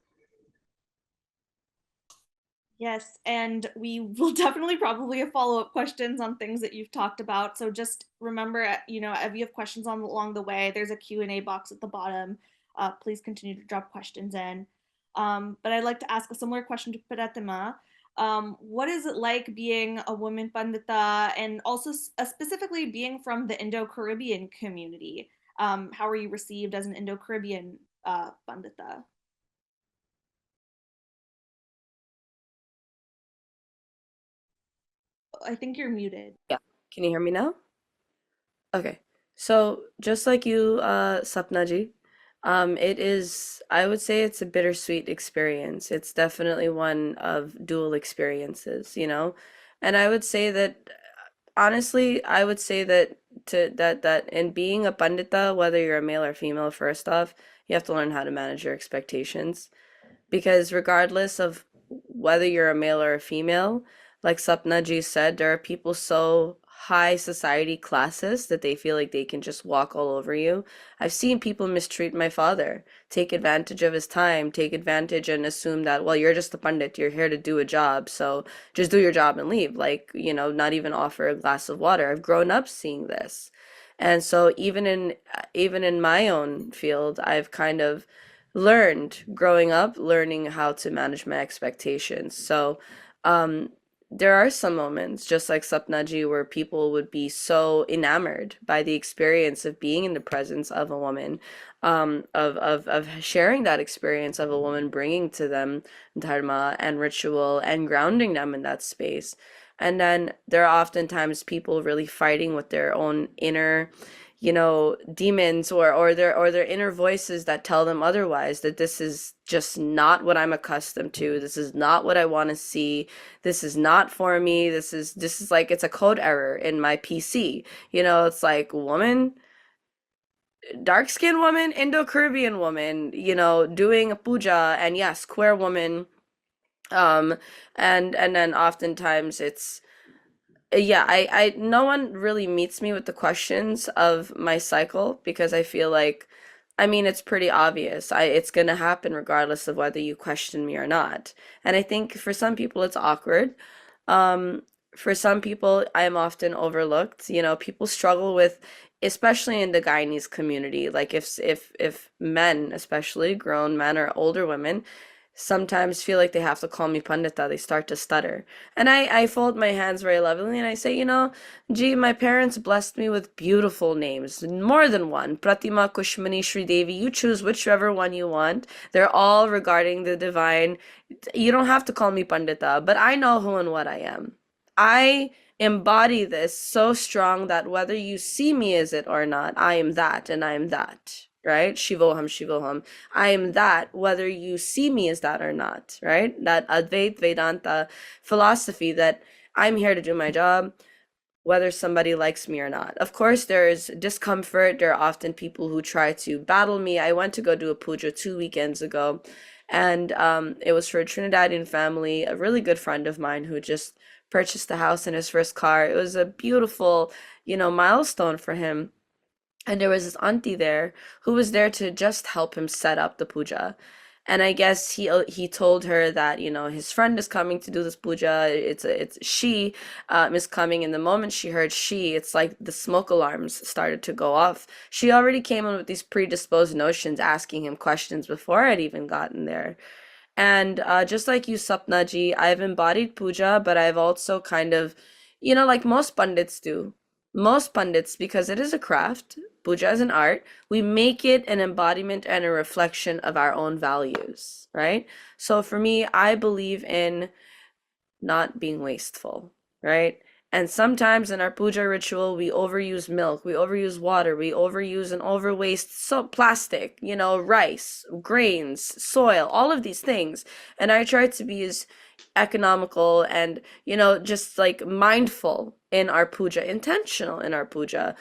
Yes, and we will definitely probably have follow-up questions on things that you've talked about. So just remember, you know, if you have questions along the way, there's a Q&A box at the bottom. Please continue to drop questions in. But I'd like to ask a similar question to Pratima. What is it like being a woman pandita, and also specifically being from the Indo-Caribbean community? How are you received as an Indo-Caribbean pandita? I think you're muted. Yeah. Can you hear me now? Okay. So just like you, Sapna ji, it is, I would say it's a bittersweet experience. It's definitely one of dual experiences, you know? And I would say that honestly, I would say that that in being a pandita, whether you're a male or female, first off, you have to learn how to manage your expectations because regardless of whether you're a male or a female, like Sapna ji said, there are people so high society classes that they feel like they can just walk all over you. I've seen people mistreat my father, take advantage of his time, take advantage and assume that, well, you're just a pandit, you're here to do a job, so just do your job and leave. Like, you know, not even offer a glass of water. I've grown up seeing this. And so even in my own field, I've kind of learned growing up, learning how to manage my expectations. So, um, there are some moments, just like Sapnaji, where people would be so enamored by the experience of being in the presence of a woman, of sharing that experience of a woman, bringing to them dharma and ritual and grounding them in that space. And then there are oftentimes people really fighting with their own inner, you know, demons or their inner voices that tell them otherwise, that this is just not what I'm accustomed to. This is not what I want to see. This is not for me. This is like it's a code error in my PC. You know, it's like woman, dark-skinned woman, Indo-Caribbean woman, you know, doing a puja, and yes, queer woman. Um, and then oftentimes it's yeah, I no one really meets me with the questions of my cycle because I feel like, I mean, it's pretty obvious. It's gonna happen regardless of whether you question me or not. And I think for some people it's awkward. Um, for some people, I am often overlooked. You know, people struggle with, especially in the Guyanese community, like if men, especially grown men or older women, sometimes feel like they have to call me pandita, they start to stutter. And I fold my hands very lovingly and I say, you know, gee, my parents blessed me with beautiful names, more than one. Pratima, Kushmani, Sri Devi, you choose whichever one you want. They're all regarding the divine. You don't have to call me pandita, but I know who and what I am. I embody this so strong that whether you see me as it or not, I am that and I am that. Right? Shivoham, Shivoham. I am that, whether you see me as that or not, right? That Advait Vedanta philosophy that I'm here to do my job, whether somebody likes me or not. Of course, there's discomfort. There are often people who try to battle me. I went to go do a puja 2 weekends ago, and it was for a Trinidadian family, a really good friend of mine who just purchased a house in his first car. It was a beautiful, you know, milestone for him. And there was this auntie there who was there to just help him set up the puja. And I guess he told her that, you know, his friend is coming to do this puja. It's she is coming. And the moment she heard she, it's like the smoke alarms started to go off. She already came in with these predisposed notions, asking him questions before I'd even gotten there. And just like you, Sapnaji, I've embodied puja, but I've also kind of, you know, like most pundits do. Most pundits, because it is a craft, puja is an art, we make it an embodiment and a reflection of our own values, right? So for me, I believe in not being wasteful, right? And sometimes in our puja ritual, we overuse milk, we overuse water, we overuse and overwaste so plastic, you know, rice, grains, soil, all of these things. And I try to be as economical and, you know, just like mindful in our puja, intentional in our puja.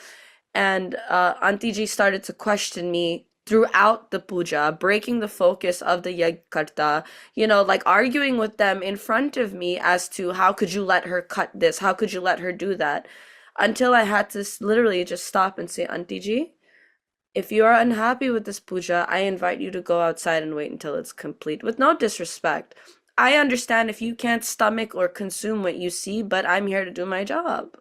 And Auntie Ji started to question me throughout the puja, breaking the focus of the yajkarta, you know, like arguing with them in front of me as to how could you let her cut this? How could you let her do that? Until I had to literally just stop and say, Auntie Ji, if you are unhappy with this puja, I invite you to go outside and wait until it's complete, with no disrespect. I understand if you can't stomach or consume what you see, but I'm here to do my job.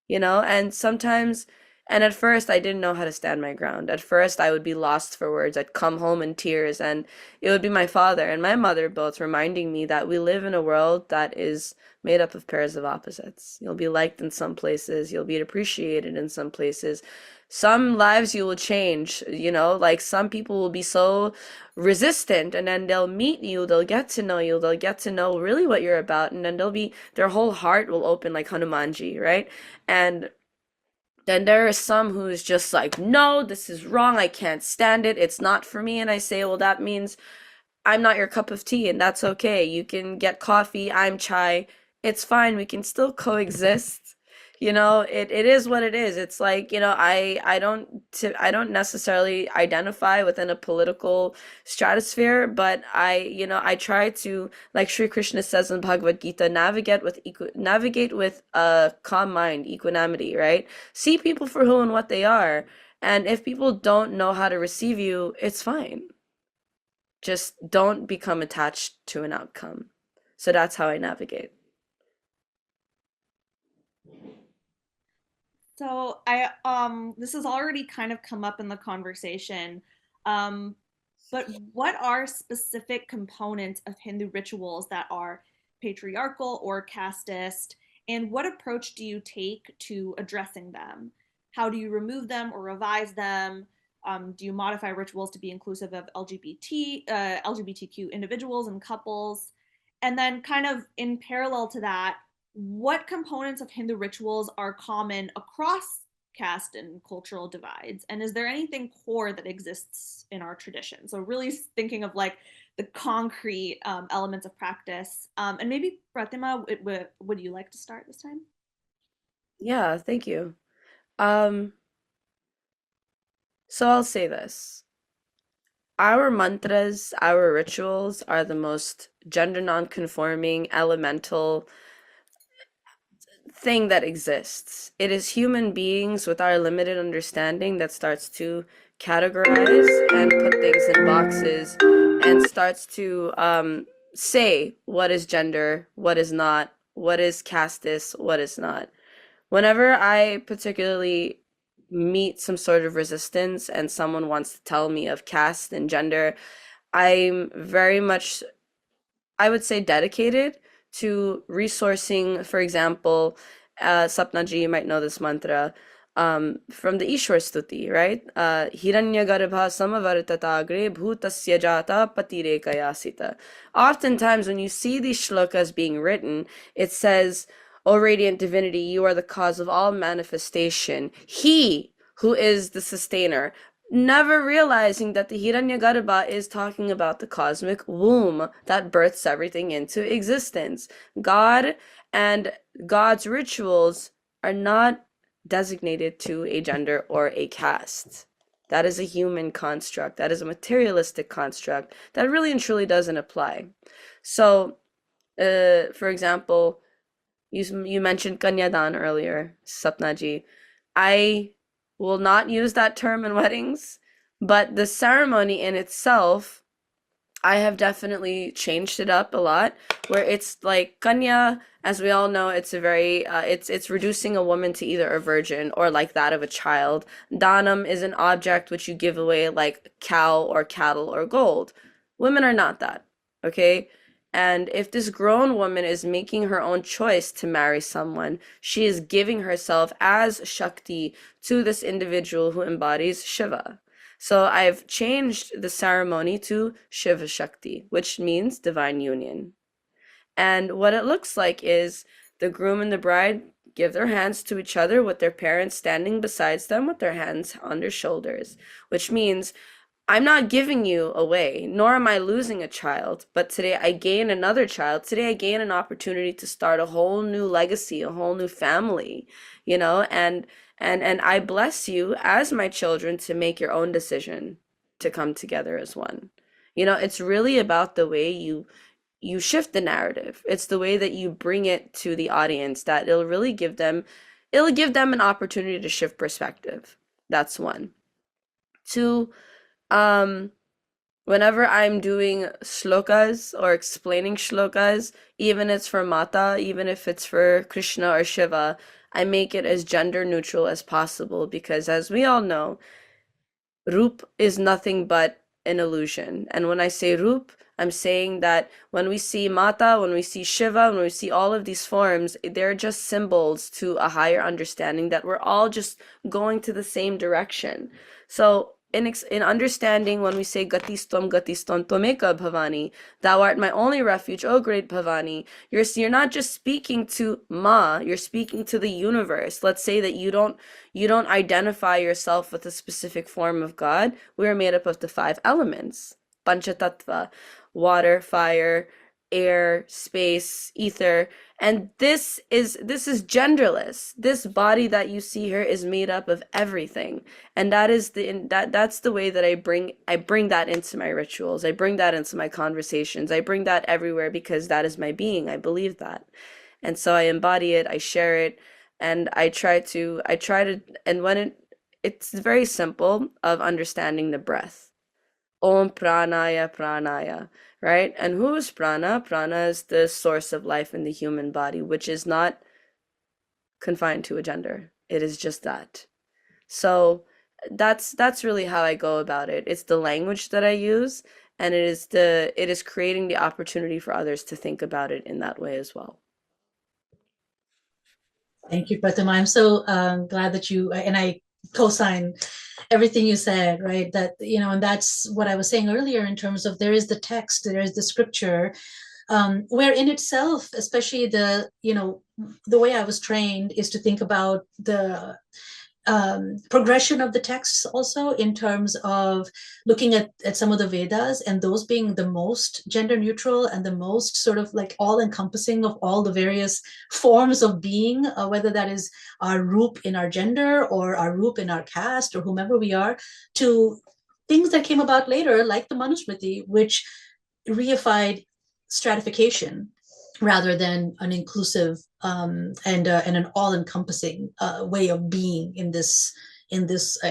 You know, and sometimes, and at first I didn't know how to stand my ground. At first I would be lost for words. I'd come home in tears, and it would be my father and my mother both reminding me that we live in a world that is made up of pairs of opposites. You'll be liked in some places, you'll be appreciated in some places. Some lives you will change, like some people will be so resistant, and then they'll meet you, they'll get to know you, they'll get to know really what you're about, and then their whole heart will open like Hanumanji, right? And then there are some who's just like, no, this is wrong, I can't stand it, it's not for me. And I say, well, that means I'm not your cup of tea, and that's okay. You can get coffee, I'm chai. It's fine. We can still coexist. It is what it is. It's like, I don't necessarily identify within a political stratosphere, but I try to, like Sri Krishna says in Bhagavad Gita, navigate with a calm mind, equanimity, right? See people for who and what they are. And if people don't know how to receive you, it's fine. Just don't become attached to an outcome. So that's how I navigate. So this has already kind of come up in the conversation, but what are specific components of Hindu rituals that are patriarchal or casteist, and what approach do you take to addressing them? How do you remove them or revise them? Do you modify rituals to be inclusive of LGBTQ individuals and couples? And then kind of in parallel to that, what components of Hindu rituals are common across caste and cultural divides? And is there anything core that exists in our tradition? So really thinking of like the concrete elements of practice. And maybe Pratima, would you like to start this time? Yeah, thank you. So I'll say this. Our mantras, our rituals are the most gender non-conforming, elemental thing that exists. It is human beings with our limited understanding that starts to categorize and put things in boxes and starts to say what is gender, what is not, what is casteist, what is not. Whenever I particularly meet some sort of resistance and someone wants to tell me of caste and gender, I'm very much, I would say, dedicated to resourcing, for example, Sapna ji, you might know this mantra from the Ishwar Stuti, right? Hiranyagarbha samavartatagre bhutasya jata patirekayasita. Oftentimes, when you see these shlokas being written, it says, O radiant divinity, you are the cause of all manifestation. He who is the sustainer, never realizing that the Hiranyagarbha is talking about the cosmic womb that births everything into existence. God and God's rituals are not designated to a gender or a caste. That is a human construct. That is a materialistic construct that really and truly doesn't apply. So, for example, you mentioned Kanyadan earlier, Sapnaji. I will not use that term in weddings, but the ceremony in itself, I have definitely changed it up a lot, where it's like Kanya, as we all know, it's a very it's reducing a woman to either a virgin or like that of a child. Danam is an object which you give away, like cow or cattle or gold. Women are not that, okay? And if this grown woman is making her own choice to marry someone, she is giving herself as Shakti to this individual who embodies Shiva. So I've changed the ceremony to Shiva Shakti, which means divine union. And what it looks like is the groom and the bride give their hands to each other with their parents standing beside them with their hands on their shoulders, which means I'm not giving you away, nor am I losing a child, but today I gain another child. Today I gain an opportunity to start a whole new legacy, a whole new family, and I bless you as my children to make your own decision to come together as one. It's really about the way you shift the narrative. It's the way that you bring it to the audience that it'll give them an opportunity to shift perspective. That's one. Two, whenever I'm doing shlokas or explaining shlokas, even if it's for Mata, even if it's for Krishna or Shiva, I make it as gender neutral as possible because, as we all know, Roop is nothing but an illusion. And when I say Roop, I'm saying that when we see Mata, when we see Shiva, when we see all of these forms, they're just symbols to a higher understanding that we're all just going to the same direction. So in understanding, when we say Gatistam Twameka Bhavani, thou art my only refuge, O great Bhavani, you're not just speaking to Ma, you're speaking to the universe. Let's say that you don't identify yourself with a specific form of God. We are made up of the 5 elements. Panchatattva, water, fire, air, space, ether. And this is genderless. This body that you see here is made up of everything. And that's the way that I bring that into my rituals. I bring that into my conversations. I bring that everywhere because that is my being. I believe that. And so I embody it, I share it, and I try to and when it's very simple of understanding the breath. Om pranaya pranaya, right? And who is prana? Prana is the source of life in the human body, which is not confined to a gender. It is just that. So that's really how I go about it. It's the language that I use, and it is creating the opportunity for others to think about it in that way as well. Thank you, Pratima. I'm so glad that you, and I co-sign everything you said, right? That, and that's what I was saying earlier in terms of there is the text, there is the scripture, where in itself, especially the way I was trained is to think about the progression of the texts also in terms of looking at some of the Vedas and those being the most gender neutral and the most sort of like all encompassing of all the various forms of being, whether that is our roop in our gender or our roop in our caste or whomever we are, to things that came about later like the Manusmriti, which reified stratification rather than an inclusive and an all-encompassing way of being in this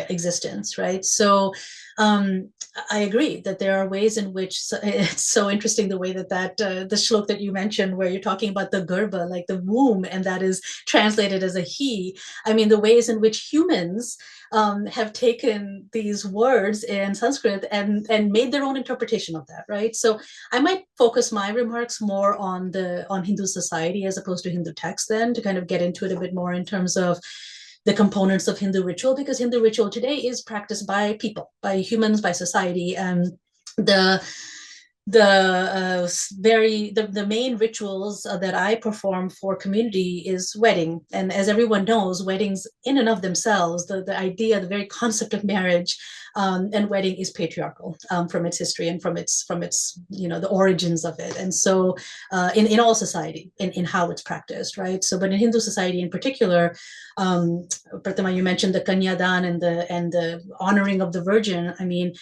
existence, right? So I agree that there are ways in which it's so interesting the way that the shlok that you mentioned, where you're talking about the garba, like the womb, and that is translated as a he. I mean, the ways in which humans have taken these words in Sanskrit and made their own interpretation of that, right? So I might focus my remarks more on Hindu society as opposed to Hindu text, then, to kind of get into it a bit more in terms of the components of Hindu ritual, because Hindu ritual today is practiced by people, by humans, by society, and the main rituals that I perform for community is wedding. And as everyone knows, weddings in and of themselves, the idea, the very concept of marriage and wedding is patriarchal from its history and from its the origins of it. And so in all society, in how it's practiced, right? So, but in Hindu society in particular, Pratima, you mentioned the Kanyadan and the honoring of the virgin. I mean,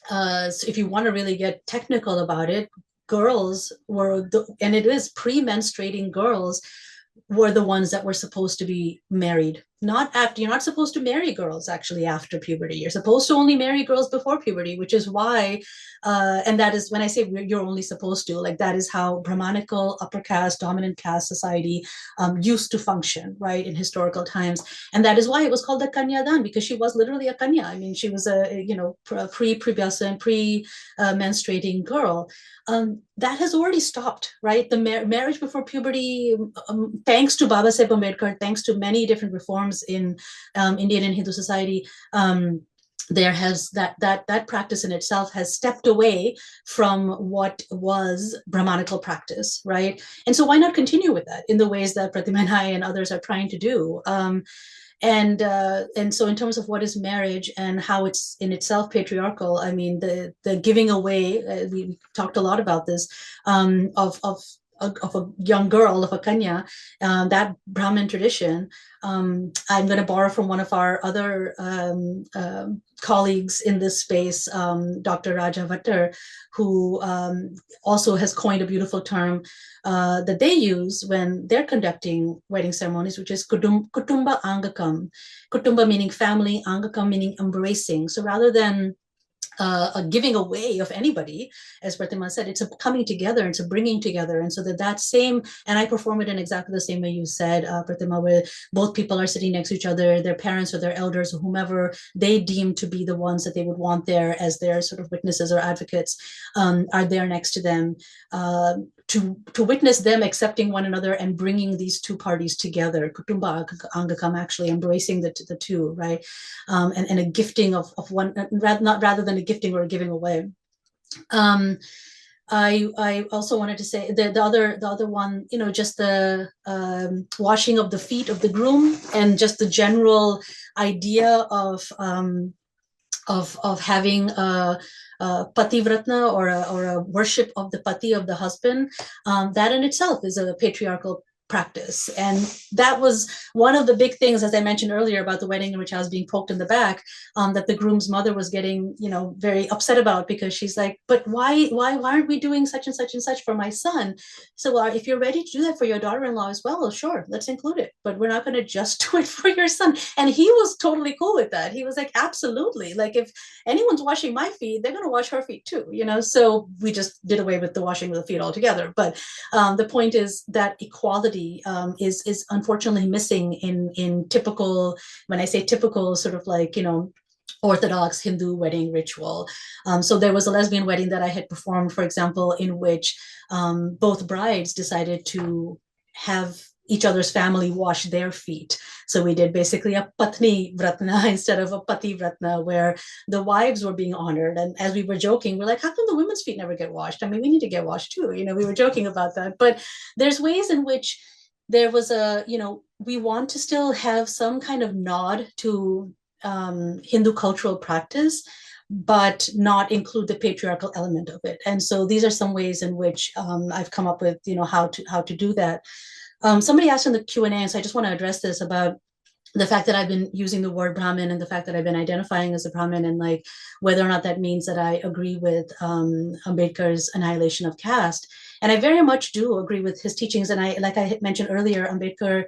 so if you want to really get technical about it, girls were, and it is pre-menstruating girls were the ones that were supposed to be married. Not after. You're not supposed to marry girls actually after puberty. You're supposed to only marry girls before puberty, which is why, and that is when I say you're only supposed to, like that is how Brahmanical upper caste, dominant caste society used to function, right, in historical times. And that is why it was called the Kanyadan, because she was literally a Kanya. I mean, she was a pre-pubescent, pre-menstruating girl. That has already stopped, right? The marriage before puberty, thanks to Baba Saheb Ambedkar, thanks to many different reforms in Indian and Hindu society, there has that practice in itself has stepped away from what was Brahmanical practice, right? And so why not continue with that in the ways that Pratima and I and others are trying to do? And so in terms of what is marriage and how it's in itself patriarchal, I mean, the giving away, we talked a lot about this, of a young girl, of a kanya, that Brahmin tradition. I'm going to borrow from one of our other colleagues in this space, Dr. Raja Bhattar, who also has coined a beautiful term that they use when they're conducting wedding ceremonies, which is kutumba angakam. Kutumba meaning family, angakam meaning embracing. So rather than a giving away of anybody, as Pratima said. It's a coming together, it's a bringing together. And so that same, and I perform it in exactly the same way you said, Pratima, where both people are sitting next to each other, their parents or their elders or whomever they deem to be the ones that they would want there as their sort of witnesses or advocates, are there next to them, to witness them accepting one another and bringing these two parties together, kutumba angakam, actually embracing the two, right? And a gifting of one, rather than a gifting or a giving away. I also wanted to say the other one, just the washing of the feet of the groom, and just the general idea of having a pativratna, or a worship of the pati, of the husband. That in itself is a patriarchal practice. And that was one of the big things, as I mentioned earlier, about the wedding in which I was being poked in the back, that the groom's mother was getting, very upset about, because she's like, but why aren't we doing such and such and such for my son? So, well, if you're ready to do that for your daughter-in-law as well, sure, let's include it, but we're not going to just do it for your son. And he was totally cool with that. He was like, absolutely. Like, if anyone's washing my feet, they're going to wash her feet too, so we just did away with the washing of the feet altogether. But the point is that equality is unfortunately missing in typical, when I say typical, sort of like, Orthodox Hindu wedding ritual. So there was a lesbian wedding that I had performed, for example, in which both brides decided to have each other's family wash their feet. So we did basically a patni vratna instead of a pati vratna, where the wives were being honored. And as we were joking, we're like, how come the women's feet never get washed? I mean, we need to get washed too. We were joking about that. But there's ways in which there was we want to still have some kind of nod to Hindu cultural practice, but not include the patriarchal element of it. And so these are some ways in which I've come up with, how to do that. Somebody asked in the Q&A, so I just want to address this, about the fact that I've been using the word Brahmin, and the fact that I've been identifying as a Brahmin, and like whether or not that means that I agree with Ambedkar's annihilation of caste. And I very much do agree with his teachings. And like I mentioned earlier, Ambedkar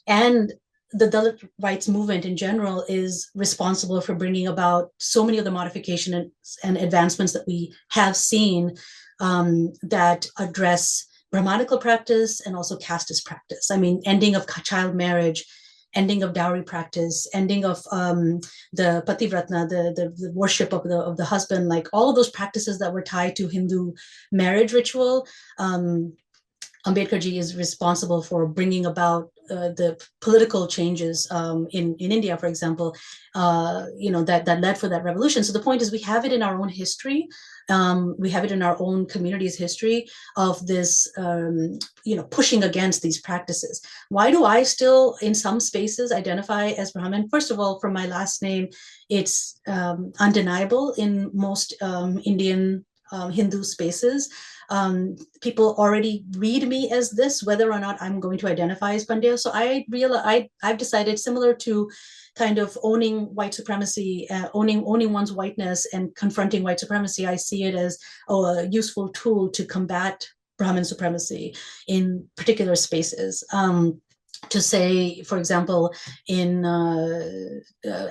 and the Dalit rights movement in general is responsible for bringing about so many of the modifications and advancements that we have seen that address Brahmanical practice and also casteist practice. I mean, ending of child marriage, ending of dowry practice, ending of the pativratna, the worship of the husband, like all of those practices that were tied to Hindu marriage ritual. Ambedkarji is responsible for bringing about the political changes in India, for example, that led for that revolution. So the point is, we have it in our own history. We have it in our own community's history of this, pushing against these practices. Why do I still, in some spaces, identify as Brahmin? First of all, from my last name, it's undeniable in most Indian Hindu spaces. People already read me as this, whether or not I'm going to identify as Pandya. So I've decided, similar to kind of owning white supremacy, owning one's whiteness and confronting white supremacy, I see it as a useful tool to combat Brahmin supremacy in particular spaces. To say, for example, in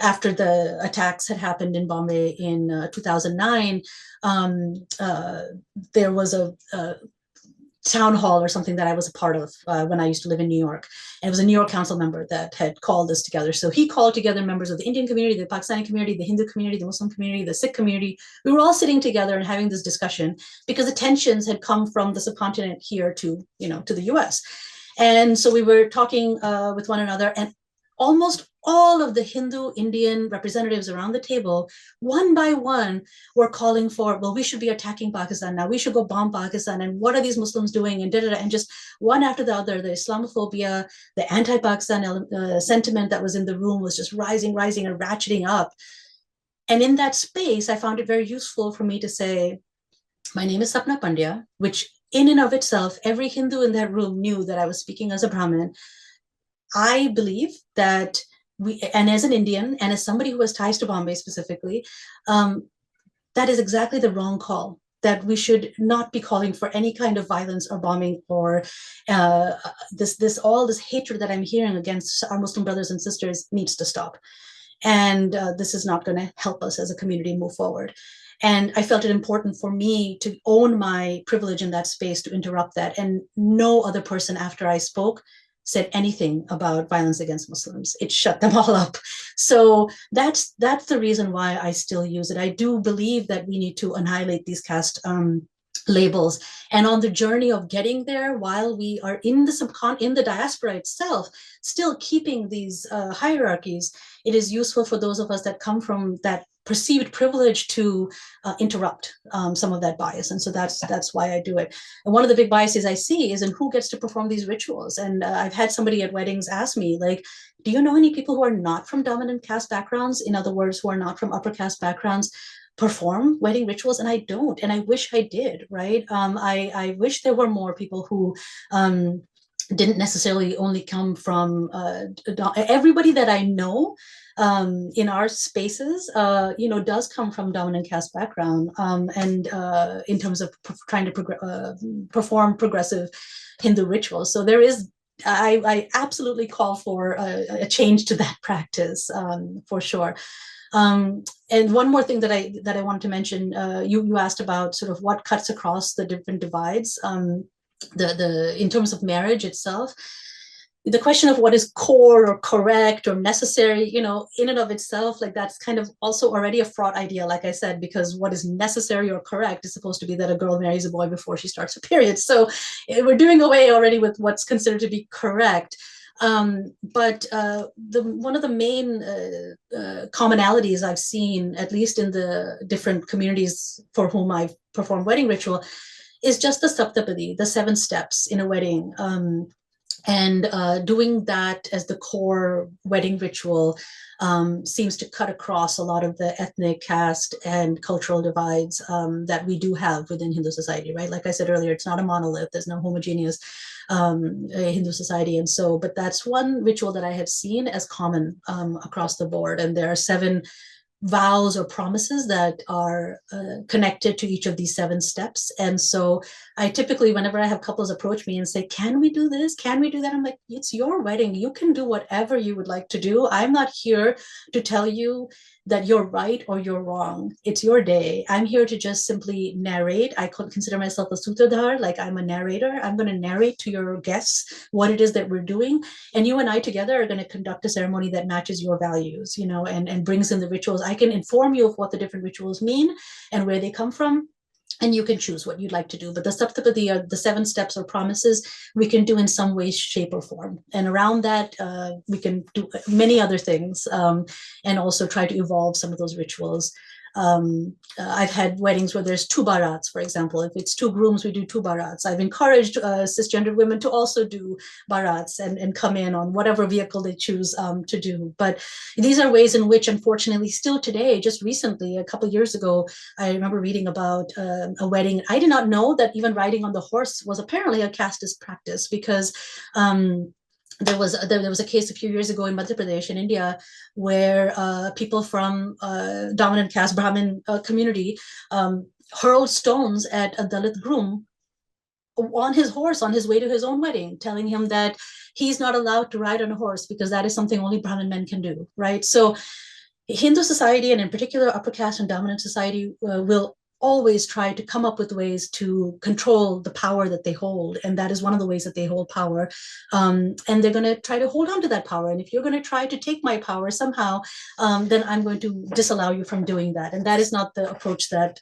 after the attacks had happened in Bombay in 2009, there was a town hall or something that I was a part of when I used to live in New York. And it was a New York council member that had called us together. So he called together members of the Indian community, the Pakistani community, the Hindu community, the Muslim community, the Sikh community. We were all sitting together and having this discussion because the tensions had come from the subcontinent here to the US. And so we were talking with one another, and almost all of the Hindu Indian representatives around the table, one by one, were calling for, well, we should be attacking Pakistan now. We should go bomb Pakistan. And what are these Muslims doing? And and just one after the other, the Islamophobia, the anti-Pakistan sentiment that was in the room was just rising and ratcheting up. And in that space, I found it very useful for me to say, my name is Sapna Pandey, which in and of itself, every Hindu in that room knew that I was speaking as a Brahmin. I believe that and as an Indian, and as somebody who has ties to Bombay specifically, that is exactly the wrong call. That we should not be calling for any kind of violence or bombing or all this hatred that I'm hearing against our Muslim brothers and sisters needs to stop. And this is not going to help us as a community move forward. And I felt it important for me to own my privilege in that space to interrupt that. And no other person after I spoke said anything about violence against Muslims. It shut them all up. So that's the reason why I still use it. I do believe that we need to annihilate these caste labels. And on the journey of getting there, while we are in the diaspora itself, still keeping these hierarchies, it is useful for those of us that come from that perceived privilege to interrupt some of that bias. And so that's why I do it. And one of the big biases I see is in who gets to perform these rituals. And I've had somebody at weddings ask me, like, do you know any people who are not from dominant caste backgrounds? In other words, who are not from upper caste backgrounds, perform wedding rituals? And I don't, and I wish I did, right? I wish there were more people who didn't necessarily only come from everybody that I know in our spaces, does come from dominant caste background, and in terms of trying to perform progressive Hindu rituals. So there is, I absolutely call for a change to that practice, for sure. And one more thing that I wanted to mention, you asked about sort of what cuts across the different divides. In terms of marriage itself, the question of what is core or correct or necessary, in and of itself, like that's kind of also already a fraught idea, like I said, because what is necessary or correct is supposed to be that a girl marries a boy before she starts her period. So we're doing away already with what's considered to be correct. But one of the main commonalities I've seen, at least in the different communities for whom I've performed wedding ritual, is just the saptapadi, the 7 steps in a wedding. And doing that as the core wedding ritual seems to cut across a lot of the ethnic, caste, and cultural divides that we do have within Hindu society, right? Like I said earlier, it's not a monolith. There's no homogeneous Hindu society. And so, but that's one ritual that I have seen as common across the board. And there are 7 vows or promises that are connected to each of these 7 steps. And so I typically, whenever I have couples approach me and say, can we do this? Can we do that? I'm like, it's your wedding. You can do whatever you would like to do. I'm not here to tell you that you're right or you're wrong. It's your day. I'm here to just simply narrate. I consider myself a sutradhar, like I'm a narrator. I'm going to narrate to your guests what it is that we're doing. And you and I together are going to conduct a ceremony that matches your values, and brings in the rituals. I can inform you of what the different rituals mean and where they come from, and you can choose what you'd like to do. But the saptapadi, are the 7 steps or promises, we can do in some way, shape, or form. And around that, we can do many other things, and also try to evolve some of those rituals. I've had weddings where there's 2 barats, for example. If it's 2 grooms, we do 2 barats. I've encouraged cisgendered women to also do barats and come in on whatever vehicle they choose to do. But these are ways in which, unfortunately, still today, just recently, a couple of years ago, I remember reading about a wedding. I did not know that even riding on the horse was apparently a casteist practice, because there was a case a few years ago in Madhya Pradesh in India where people from dominant caste Brahmin community hurled stones at a Dalit groom on his horse on his way to his own wedding, telling him that he's not allowed to ride on a horse because that is something only Brahmin men can do, right? So Hindu society, and in particular upper caste and dominant society, will always try to come up with ways to control the power that they hold. And that is one of the ways that they hold power. And they're going to try to hold on to that power. And if you're going to try to take my power somehow, then I'm going to disallow you from doing that. And that is not the approach that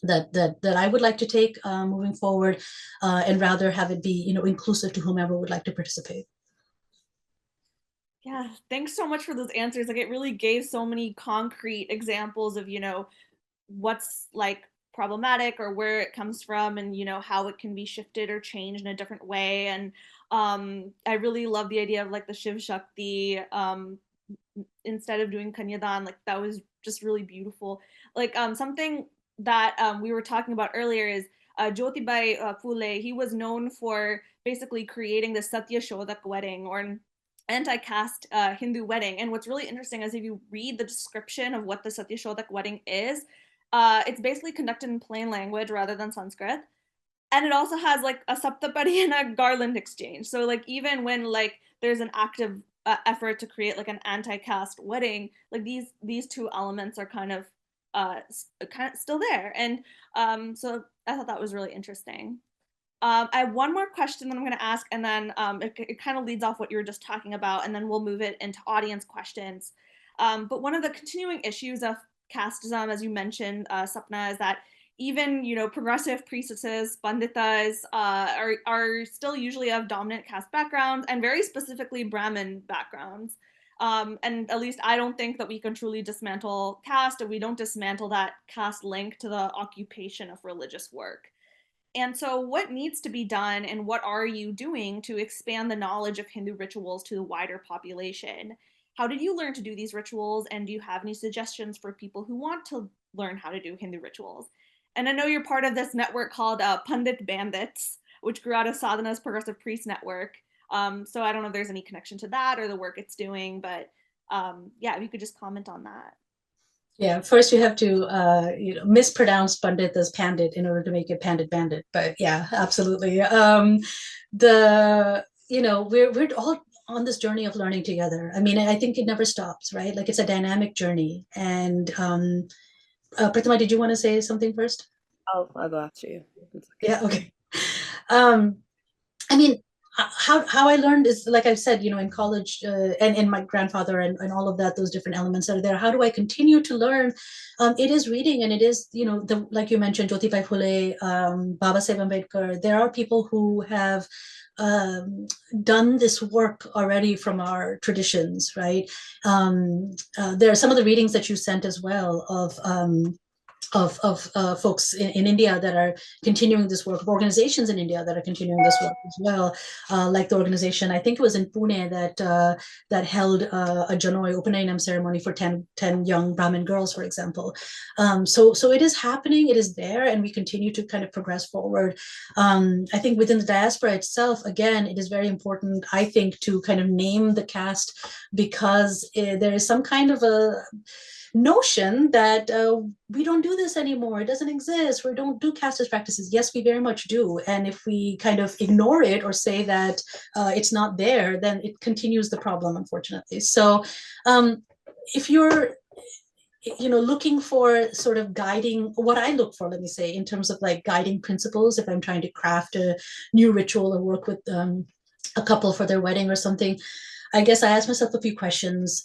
that I would like to take moving forward, and rather have it be, inclusive to whomever would like to participate. Yeah, thanks so much for those answers. Like, it really gave so many concrete examples of, what's like problematic or where it comes from, and how it can be shifted or changed in a different way. And I really love the idea of like the Shiv Shakti, instead of doing Kanyadan. Like, that was just really beautiful. Like, something that we were talking about earlier is Jyotibai Phule. He was known for basically creating the Satya Shodak wedding, or an anti-caste Hindu wedding. And what's really interesting is if you read the description of what the Satya Shodak wedding is, it's basically conducted in plain language rather than Sanskrit. And it also has like a saptapadi and a garland exchange. So like, even when like there's an active effort to create like an anti-caste wedding, like these 2 elements are kind of kind of still there. And so I thought that was really interesting. I have one more question that I'm going to ask, and then it kind of leads off what you were just talking about, and then we'll move it into audience questions. But one of the continuing issues of casteism, as you mentioned, Sapna, is that even progressive priestesses, panditas, are still usually of dominant caste backgrounds, and very specifically Brahmin backgrounds. And at least I don't think that we can truly dismantle caste, and we don't dismantle that caste link to the occupation of religious work. And so what needs to be done, and what are you doing to expand the knowledge of Hindu rituals to the wider population? How did you learn to do these rituals, and do you have any suggestions for people who want to learn how to do Hindu rituals? And I know you're part of this network called Pandit Bandits, which grew out of Sadhana's Progressive Priest Network. So I don't know if there's any connection to that or the work it's doing, but yeah, if you could just comment on that. Yeah, first you have to mispronounce Pandit as Pandit in order to make it Pandit Bandit. But yeah, absolutely. We're all on this journey of learning together. I mean, I think it never stops, right? Like it's a dynamic journey. And Pratima, did you want to say something first? I'll go after you. Yeah, okay. I mean, how I learned is, like I've said, in college and my grandfather and all of that, those different elements are there. How do I continue to learn? It is reading, and it is, like you mentioned, Jyotirbai Phule, Baba Saheb Ambedkar. There are people who have done this work already from our traditions, right? There are some of the readings that you sent as well of folks in India that are continuing this work, of organizations in India that are continuing this work as well, like the organization, I think it was in Pune, that held a Janoi Upanayinam ceremony for 10 young Brahmin girls, for example. So it is happening, it is there, and we continue to kind of progress forward. I think within the diaspora itself, again, it is very important, I think, to kind of name the caste, because there is some kind of a notion that we don't do this anymore, it doesn't exist, we don't do casteist practices. Yes, we very much do, and if we kind of ignore it or say that it's not there, then it continues the problem, unfortunately. So if you're looking for sort of guiding, what I look for, let me say, in terms of like guiding principles, if I'm trying to craft a new ritual or work with a couple for their wedding or something, I guess I ask myself a few questions.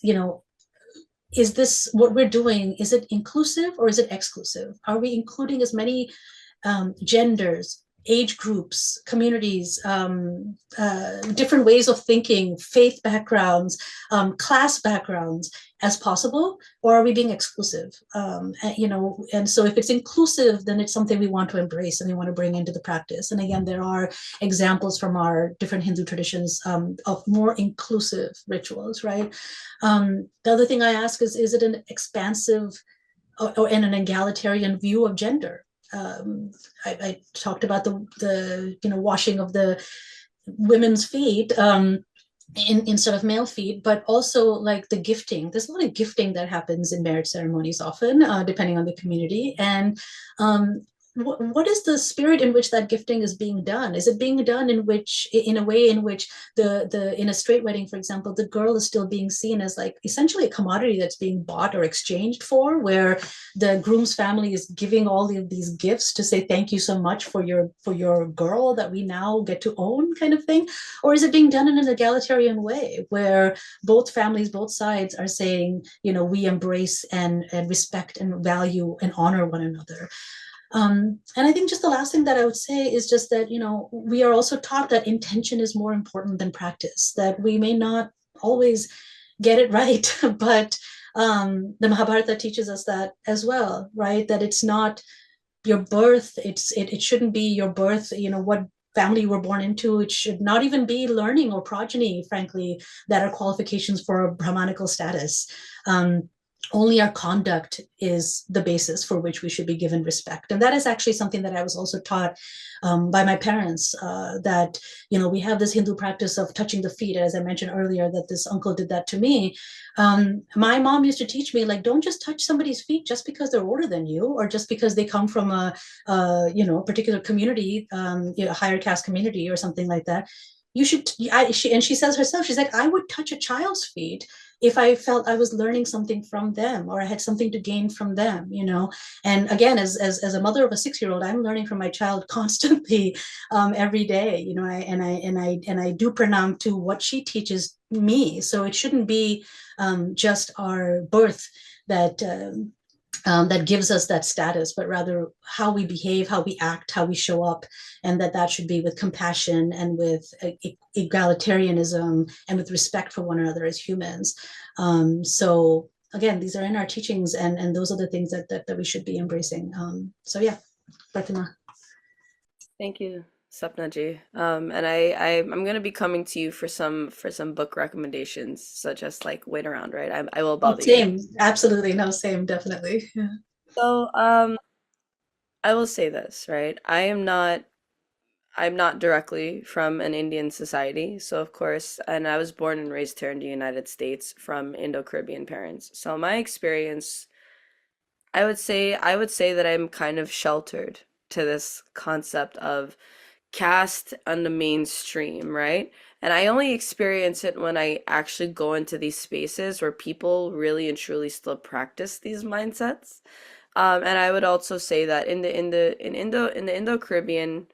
Is this what we're doing? Is it inclusive or is it exclusive? Are we including as many genders, age groups, communities, different ways of thinking, faith backgrounds, class backgrounds as possible, or are we being exclusive? And so if it's inclusive, then it's something we want to embrace and we want to bring into the practice. And again, there are examples from our different Hindu traditions of more inclusive rituals, right? The other thing I ask is it an expansive or in an egalitarian view of gender? I talked about the washing of the women's feet instead of male feet, but also like the gifting. There's a lot of gifting that happens in marriage ceremonies often, depending on the community. And what is the spirit in which that gifting is being done? Is it being done in a way in which in a straight wedding, for example, the girl is still being seen as like essentially a commodity that's being bought or exchanged for, where the groom's family is giving all of these gifts to say thank you so much for your girl that we now get to own, kind of thing? Or is it being done in an egalitarian way where both families, both sides are saying, we embrace and respect and value and honor one another? And I think just the last thing that I would say is just that, we are also taught that intention is more important than practice, that we may not always get it right, but the Mahabharata teaches us that as well, right? That it's not your birth, it shouldn't be your birth, what family you were born into. It should not even be learning or progeny, frankly, that are qualifications for a Brahmanical status. Only our conduct is the basis for which we should be given respect. And that is actually something that I was also taught by my parents, that, we have this Hindu practice of touching the feet. As I mentioned earlier, that this uncle did that to me. My mom used to teach me, like, don't just touch somebody's feet just because they're older than you, or just because they come from a particular community, higher caste community or something like that. You should, and she says herself, she's like, I would touch a child's feet if I felt I was learning something from them, or I had something to gain from them, you know. And again, as a mother of a 6-year-old, I'm learning from my child constantly, every day, you know. I do pranam to what she teaches me. So it shouldn't be just our birth that that gives us that status, but rather how we behave, how we act, how we show up, and that should be with compassion and with egalitarianism and with respect for one another as humans. So again, these are in our teachings, and those are the things that we should be embracing. So yeah, Pratima. Thank you, Sapna ji. And I'm gonna be coming to you for some book recommendations, such as like Wait Around, right? I will bother you. Same, absolutely, no, same, definitely. Yeah. So I will say this, right? I'm not directly from an Indian society, so of course, and I was born and raised here in the United States from Indo-Caribbean parents. So my experience, I would say that I'm kind of sheltered to this concept of caste on the mainstream, right? And I only experience it when I actually go into these spaces where people really and truly still practice these mindsets. And I would also say that in the Indo-Caribbean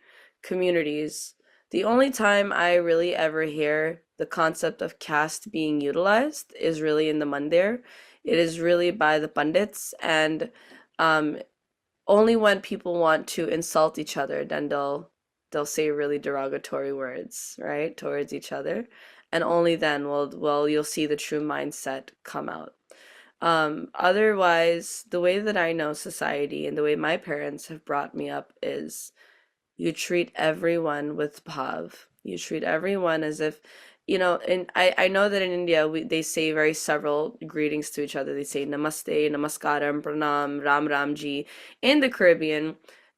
communities, the only time I really ever hear the concept of caste being utilized is really in the mandir. It is really by the pandits, and um, only when people want to insult each other, then they'll say really derogatory words, right, towards each other, and only then will you'll see the true mindset come out. Otherwise, the way that I know society and the way my parents have brought me up is you treat everyone with bhav. You treat everyone as if, and I know that in India they say very several greetings to each other. They say namaste, namaskaram, pranam, ram ramji. In the Caribbean,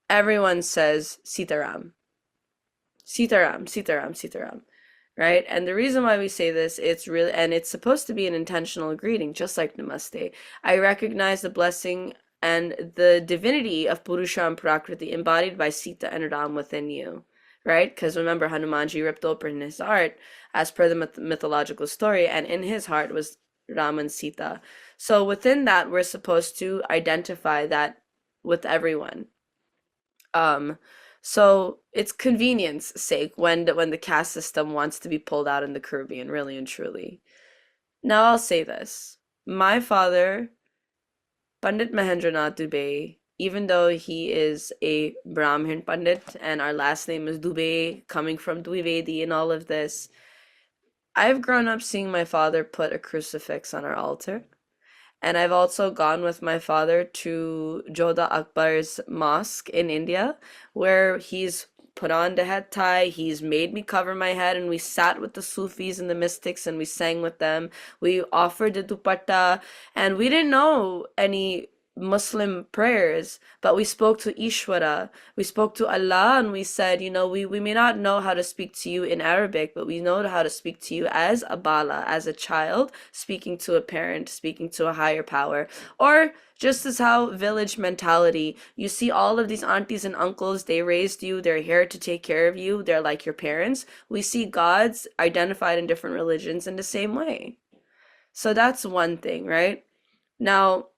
everyone says sitaram, sitaram, sitaram, sitaram, right? And the reason why we say this, it's supposed to be an intentional greeting, just like namaste. I recognize the blessing and the divinity of Purusha and Prakriti embodied by Sita and Ram within you, right? Because remember, Hanumanji ripped open his heart as per the mythological story, and in his heart was Ram and Sita. So within that, we're supposed to identify that with everyone. So it's convenience sake when the caste system wants to be pulled out in the Caribbean, really and truly. Now I'll say this. My father, Pandit Mahendranath Dubey, even though he is a Brahmin Pandit and our last name is Dubey, coming from Dwivedi and all of this, I've grown up seeing my father put a crucifix on our altar. And I've also gone with my father to Jodha Akbar's mosque in India, where he's put on the head tie, he's made me cover my head, and we sat with the Sufis and the mystics and we sang with them. We offered the dupatta, and we didn't know any Muslim prayers, but we spoke to Ishwara, we spoke to Allah, and we said, we may not know how to speak to you in Arabic, but we know how to speak to you as a bala, as a child, speaking to a parent, speaking to a higher power. Or just as how village mentality, you see all of these aunties and uncles, they raised you, they're here to take care of you, they're like your parents. We see gods identified in different religions in the same way. So that's one thing, right? Now,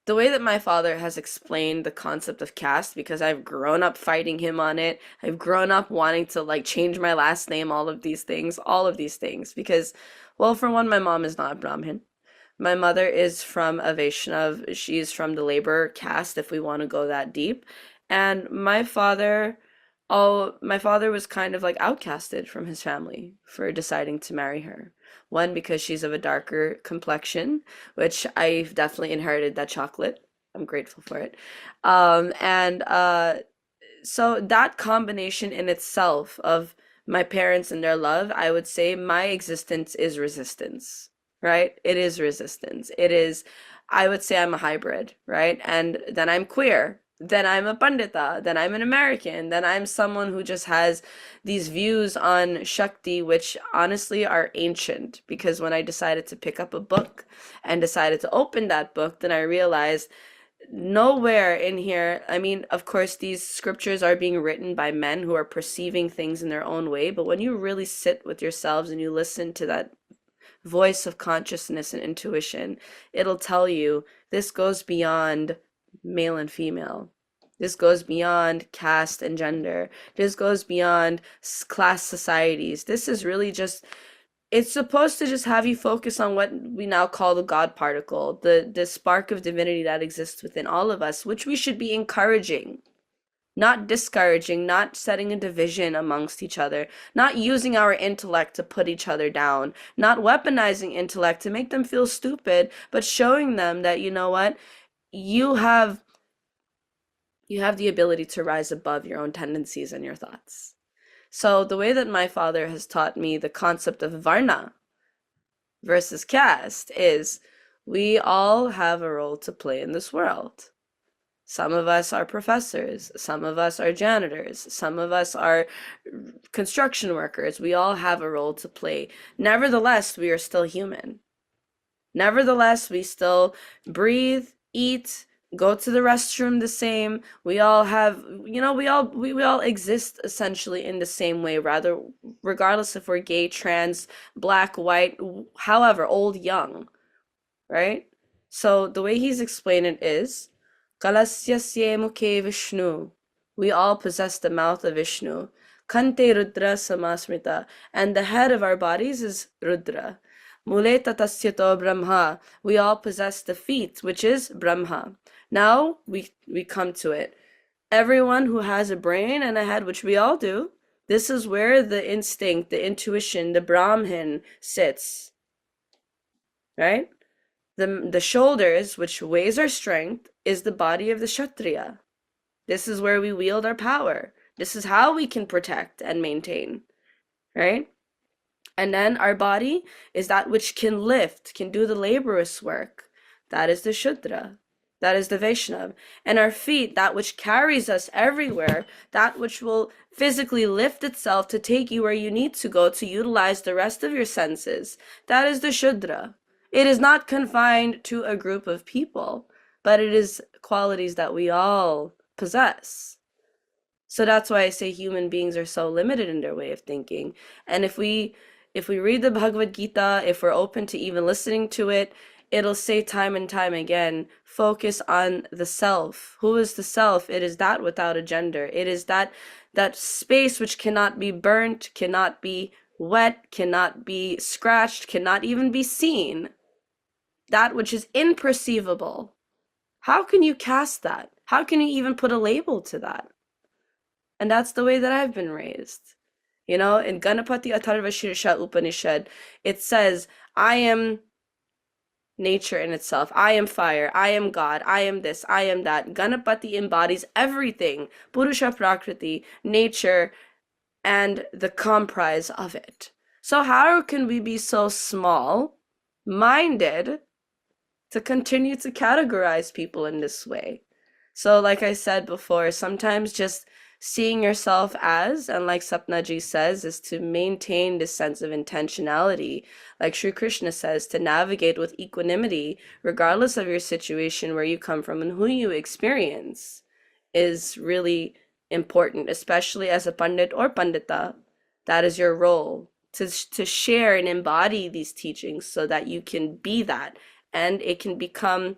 the way that my father has explained the concept of caste, because I've grown up fighting him on it, I've grown up wanting to like change my last name, all of these things, because, well, for one, my mom is not Brahmin. My mother is from a Vaishnav. She's from the labor caste, if we want to go that deep. And my father was kind of like outcasted from his family for deciding to marry her. One, because she's of a darker complexion, which I've definitely inherited that chocolate. I'm grateful for it. And So that combination in itself of my parents and their love, I would say my existence is resistance, right? It is resistance. I would say I'm a hybrid, right? And then I'm queer. Then I'm a pandita. Then I'm an American. Then I'm someone who just has these views on Shakti, which honestly are ancient. Because when I decided to pick up a book and decided to open that book, then I realized nowhere in here, I mean, of course, these scriptures are being written by men who are perceiving things in their own way. But when you really sit with yourselves and you listen to that voice of consciousness and intuition. It'll tell you this goes beyond male and female. This goes beyond caste and gender. This goes beyond class societies. This is really just, it's supposed to just have you focus on what we now call the God particle, the spark of divinity that exists within all of us, which we should be encouraging, not discouraging, not setting a division amongst each other, not using our intellect to put each other down, not weaponizing intellect to make them feel stupid, but showing them that, you know what, you have the ability to rise above your own tendencies and your thoughts. So the way that my father has taught me the concept of varna versus caste is we all have a role to play in this world. Some of us are professors, some of us are janitors, some of us are construction workers. We all have a role to play. Nevertheless, we are still human. Nevertheless, we still breathe, eat, go to the restroom the same. We all have, we all exist essentially in the same way, rather, regardless if we're gay, trans, black, white, however, old, young, right? So the way he's explained it is, Kalasyasye mukhe Vishnu. We all possess the mouth of Vishnu. Kante Rudra Samasmrita. And the head of our bodies is Rudra. Mule tatasyato Brahma. We all possess the feet, which is Brahma. Now we come to it. Everyone who has a brain and a head, which we all do, this is where the instinct, the intuition, the Brahman sits. Right? The shoulders, which weighs our strength, is the body of the Kshatriya. This is where we wield our power. This is how we can protect and maintain, right? And then our body is that which can lift, can do the laborious work. That is the Shudra. That is the Vaishnav. And our feet, that which carries us everywhere, that which will physically lift itself to take you where you need to go to utilize the rest of your senses. That is the Shudra. It is not confined to a group of people, but it is qualities that we all possess. So that's why I say human beings are so limited in their way of thinking. And if we read the Bhagavad Gita, if we're open to even listening to it, it'll say time and time again, focus on the self. Who is the self? It is that without a gender. It is that space which cannot be burnt, cannot be wet, cannot be scratched, cannot even be seen. That which is imperceivable. How can you cast that? How can you even put a label to that? And that's the way that I've been raised. You know, in Ganapati Atharva Shirsha Upanishad, it says, I am nature in itself. I am fire. I am God. I am this. I am that. Ganapati embodies everything. Purusha Prakriti, nature, and the comprise of it. So how can we be so small-minded to continue to categorize people in this way? So like I said before, sometimes just seeing yourself as, and like Sapna ji says, is to maintain this sense of intentionality. Like Sri Krishna says, to navigate with equanimity, regardless of your situation, where you come from and who you experience, is really important, especially as a pandit or pandita. That is your role, to share and embody these teachings so that you can be that, and it can become,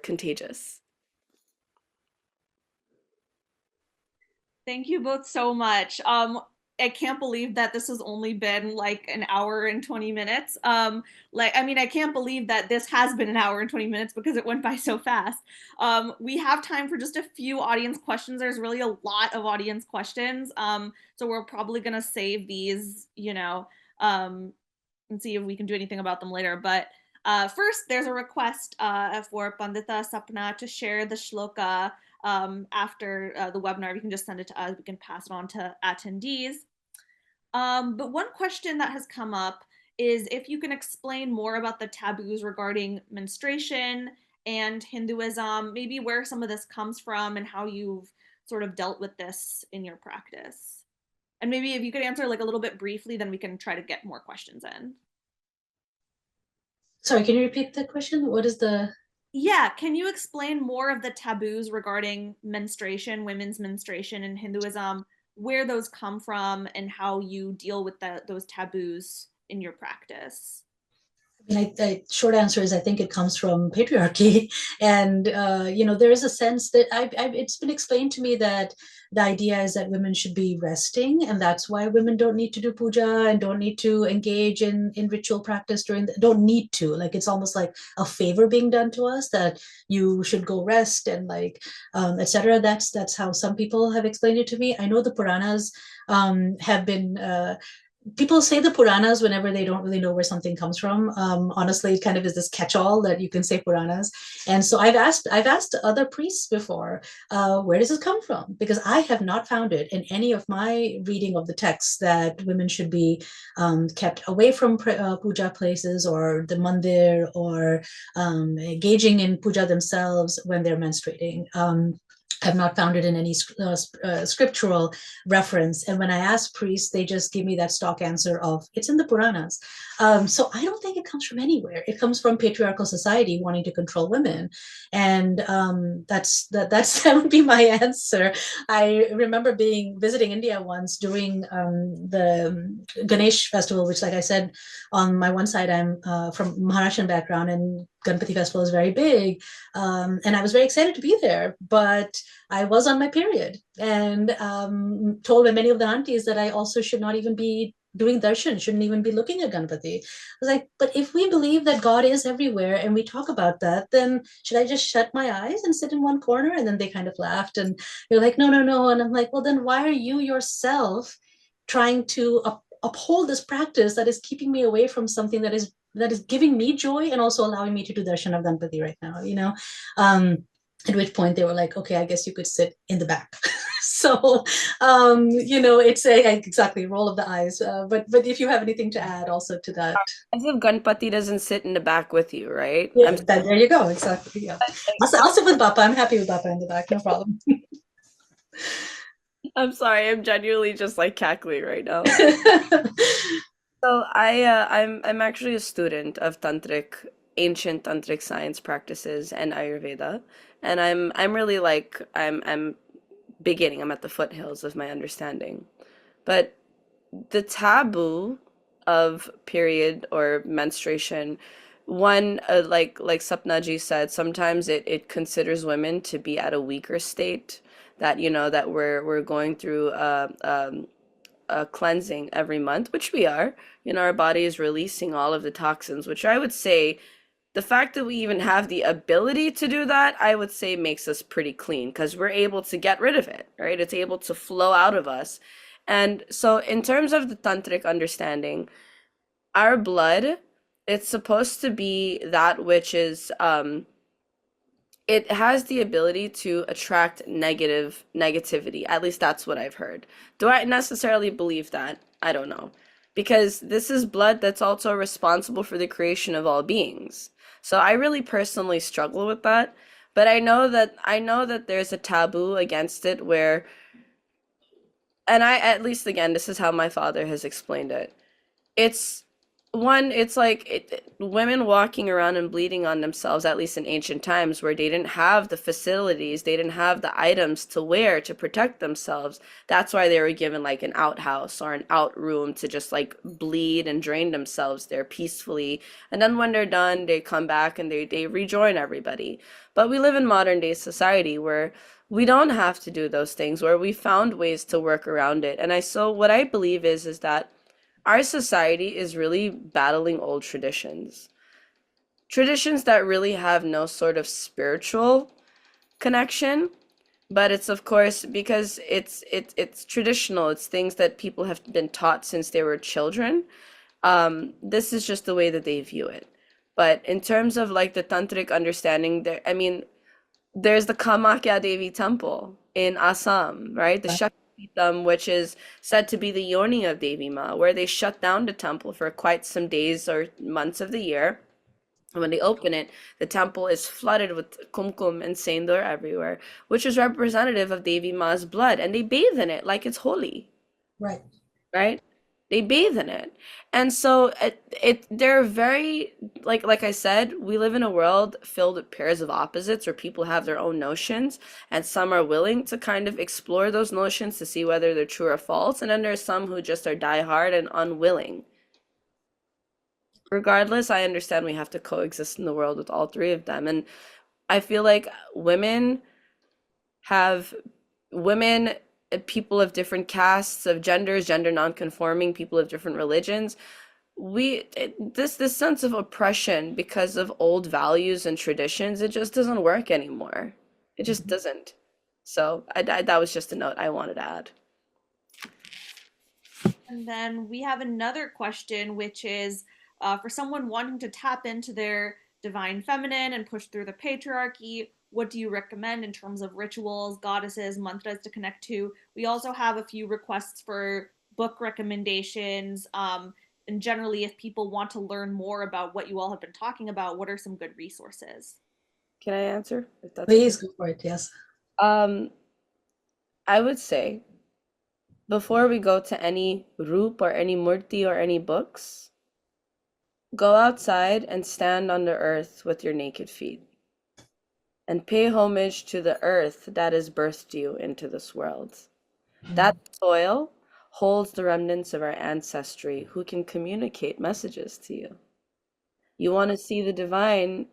contagious. Thank you both so much. I can't believe that this has only been like an hour and 20 minutes. I can't believe that this has been an hour and 20 minutes because it went by so fast. We have time for just a few audience questions. There's really a lot of audience questions. So we're probably gonna save these, and see if we can do anything about them later. But first, there's a request for Pandita Sapna to share the shloka after the webinar. You can just send it to us. We can pass it on to attendees. But one question that has come up is if you can explain more about the taboos regarding menstruation and Hinduism, maybe where some of this comes from and how you've sort of dealt with this in your practice. And maybe if you could answer like a little bit briefly, then we can try to get more questions in. Sorry, can you repeat the question? What is the... Yeah, can you explain more of the taboos regarding menstruation, women's menstruation in Hinduism, where those come from and how you deal with those taboos in your practice? Short answer is I think it comes from patriarchy, and there is a sense that it's been explained to me that the idea is that women should be resting, and that's why women don't need to do puja and don't need to engage in ritual practice don't need to, like it's almost like a favor being done to us that you should go rest and like etc. That's how some people have explained it to me. I know the Puranas have been people say the Puranas whenever they don't really know where something comes from. Honestly, it kind of is this catch-all that you can say Puranas. And so I've asked other priests before, where does this come from? Because I have not found it in any of my reading of the texts that women should be kept away from puja places or the mandir or engaging in puja themselves when they're menstruating. I've not found it in any scriptural reference. And when I ask priests, they just give me that stock answer of it's in the Puranas. So I don't think it comes from anywhere. It comes from patriarchal society wanting to control women. And that would be my answer. I remember visiting India once during the Ganesh festival, which, like I said, on my one side, I'm from Maharashtrian background, and Ganpati festival is very big. And I was very excited to be there, but I was on my period and told by many of the aunties that I also should not even be doing darshan, shouldn't even be looking at Ganpati. I was like, but if we believe that God is everywhere and we talk about that, then should I just shut my eyes and sit in one corner? And then they kind of laughed and you're like, no. And I'm like, well, then why are you yourself trying to uphold this practice that is keeping me away from something that is giving me joy and also allowing me to do darshan of Ganpati right now, at which point they were like, okay, I guess you could sit in the back. So, it's exactly roll of the eyes. But if you have anything to add also to that. As if Ganpati doesn't sit in the back with you, right? Yeah, there you go. Exactly. Yeah. I'll sit with Bappa. I'm happy with Bappa in the back. No problem. I'm sorry, I'm genuinely just like cackling right now. So I'm actually a student of ancient tantric science practices and Ayurveda, and I'm really like I'm beginning. I'm at the foothills of my understanding, but the taboo of period or menstruation, one like Sapnaji said, sometimes it considers women to be at a weaker state, that that we're going through a cleansing every month, which we are. Our body is releasing all of the toxins, which I would say the fact that we even have the ability to do that, I would say makes us pretty clean because we're able to get rid of it, right? It's able to flow out of us. And so in terms of the tantric understanding, our blood, it's supposed to be that which is it has the ability to attract negativity. At least that's what I've heard. Do I necessarily believe that? I don't know. Because this is blood that's also responsible for the creation of all beings. So I really personally struggle with that. But I know that there's a taboo against it where, and I, at least again, this is how my father has explained it. It's like women walking around and bleeding on themselves, at least in ancient times, where they didn't have the facilities, they didn't have the items to wear to protect themselves. That's why they were given like an outhouse or an out room to just like bleed and drain themselves there peacefully. And then when they're done, they come back and they rejoin everybody. But we live in modern day society where we don't have to do those things, where we found ways to work around it. And so what I believe is that our society is really battling old traditions. Traditions that really have no sort of spiritual connection, but it's of course because it's traditional. It's things that people have been taught since they were children. This is just the way that they view it. But in terms of like the tantric understanding, there's the Kamakya Devi temple in Assam, right? The which is said to be the yoni of Devi Ma, where they shut down the temple for quite some days or months of the year. And when they open it, the temple is flooded with kumkum and sendur everywhere, which is representative of Devi Ma's blood, and they bathe in it like it's holy. Right. Right? They bathe in it. And so they're very, like I said, we live in a world filled with pairs of opposites where people have their own notions, and some are willing to kind of explore those notions to see whether they're true or false, and then there's some who just are diehard and unwilling. regardless, I understand we have to coexist in the world with all three of them. And I feel like have women, people of different castes, of genders, gender non-conforming, people of different religions, this sense of oppression because of old values and traditions, it just doesn't work anymore. It just doesn't. So that was just a note I wanted to add. And then we have another question, which is for someone wanting to tap into their divine feminine and push through the patriarchy, what do you recommend in terms of rituals, goddesses, mantras to connect to? We also have a few requests for book recommendations. And generally, if people want to learn more about what you all have been talking about, what are some good resources? Can I answer? If that's Please go for it, yes. I would say, before we go to any roop or any murti or any books, go outside and stand on the earth with your naked feet and pay homage to the earth that has birthed you into this world. That soil holds the remnants of our ancestry who can communicate messages to you. You want to see the divine,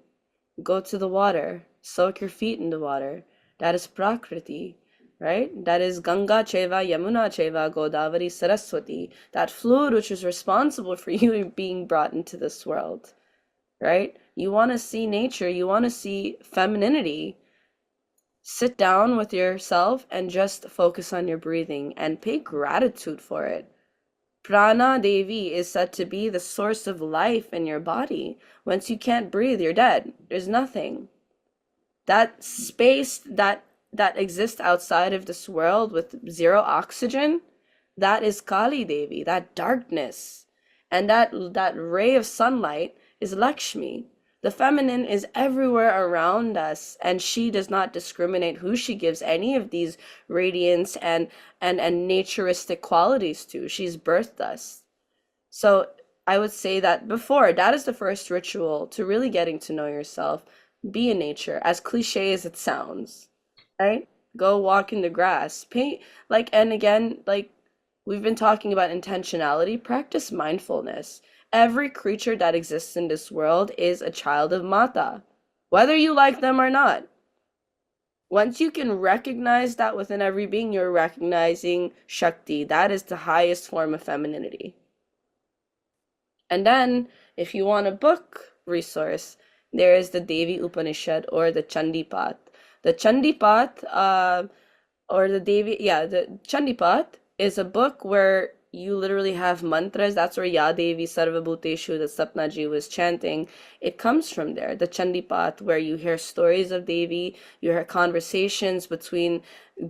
go to the water, soak your feet in the water. That is Prakriti, right? That is Ganga Cheva, Yamuna Cheva, Godavari, Saraswati, that fluid which is responsible for you being brought into this world, right? You want to see nature, you want to see femininity. Sit down with yourself and just focus on your breathing and pay gratitude for it. Prana Devi is said to be the source of life in your body. Once you can't breathe, you're dead. There's nothing. That space that exists outside of this world with zero oxygen, that is Kali Devi, that darkness. And that ray of sunlight is Lakshmi. The feminine is everywhere around us, and she does not discriminate who she gives any of these radiance and naturistic qualities to. She's birthed us. So I would say that that is the first ritual to really getting to know yourself. Be in nature, as cliche as it sounds, right? Go walk in the grass. Paint, and again, we've been talking about intentionality, practice mindfulness. Every creature that exists in this world is a child of Mata, whether you like them or not. Once you can recognize that within every being, you're recognizing Shakti. That is the highest form of femininity. And then, if you want a book resource, there is the Devi Upanishad or the Chandipat. The Chandipat, the Chandipat is a book where you literally have mantras. That's where Ya Devi Sarva Bhuteshu that Sapna Ji was chanting. It comes from there, the Chandipat, where you hear stories of Devi, you hear conversations between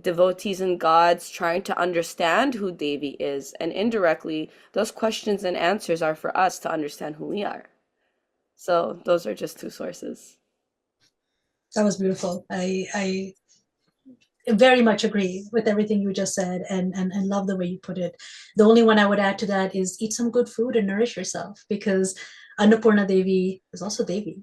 devotees and gods trying to understand who Devi is. And indirectly, those questions and answers are for us to understand who we are. So those are just two sources. That was beautiful. I very much agree with everything you just said and love the way you put it. The only one I would add to that is eat some good food and nourish yourself, because Annapurna Devi is also Devi.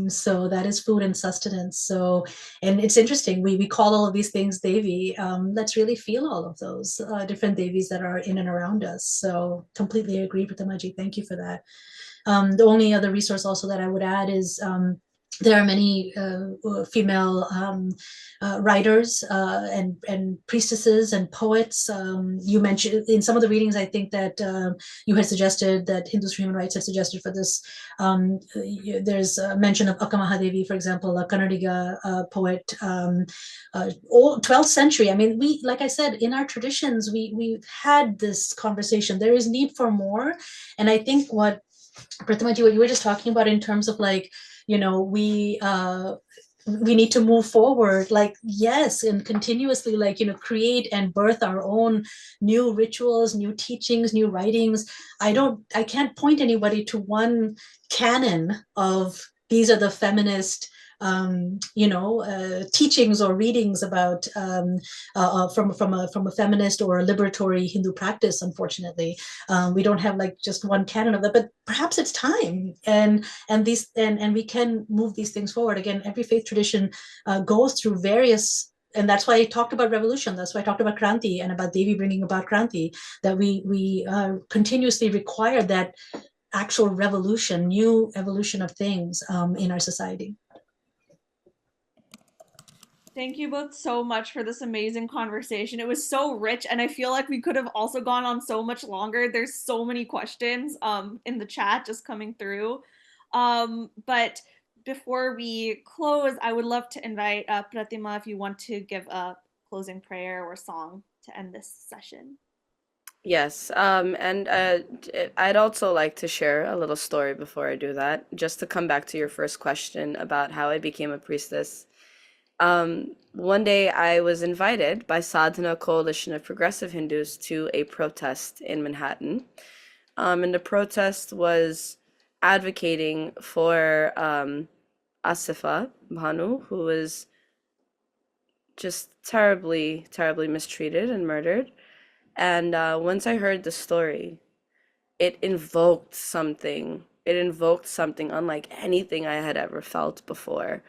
So that is food and sustenance. So, and it's interesting, we call all of these things Devi. Let's really feel all of those different Devis that are in and around us. So completely agree with Amaji. Thank you for that. The only other resource also that I would add is there are many female writers and priestesses and poets. You mentioned in some of the readings, I think that you had suggested that Hindus for Human Rights have suggested for this. There's a mention of Akka Mahadevi, for example, a Kannadiga poet, 12th century. I mean, like I said, in our traditions, we've had this conversation. There is need for more. And I think what Pratamaji, what you were just talking about in terms of we need to move forward, yes, and continuously create and birth our own new rituals, new teachings, new writings. I can't point anybody to one canon of these are the feminist teachings or readings about from a feminist or a liberatory Hindu practice. Unfortunately, we don't have just one canon of that, but perhaps it's time, and we can move these things forward. Again, every faith tradition goes through various. And that's why I talked about revolution. That's why I talked about Kranti and about Devi bringing about Kranti, that we continuously require that actual revolution, new evolution of things in our society. Thank you both so much for this amazing conversation. It was so rich, and I feel like we could have also gone on so much longer. There's so many questions in the chat just coming through. But before we close, I would love to invite Pratima if you want to give a closing prayer or song to end this session. Yes, and I'd also like to share a little story before I do that, just to come back to your first question about how I became a priestess. One day I was invited by Sadhana Coalition of Progressive Hindus to a protest in Manhattan. And the protest was advocating for Asifa Bhanu, who was just terribly, terribly mistreated and murdered. And once I heard the story, it invoked something. It invoked something unlike anything I had ever felt before.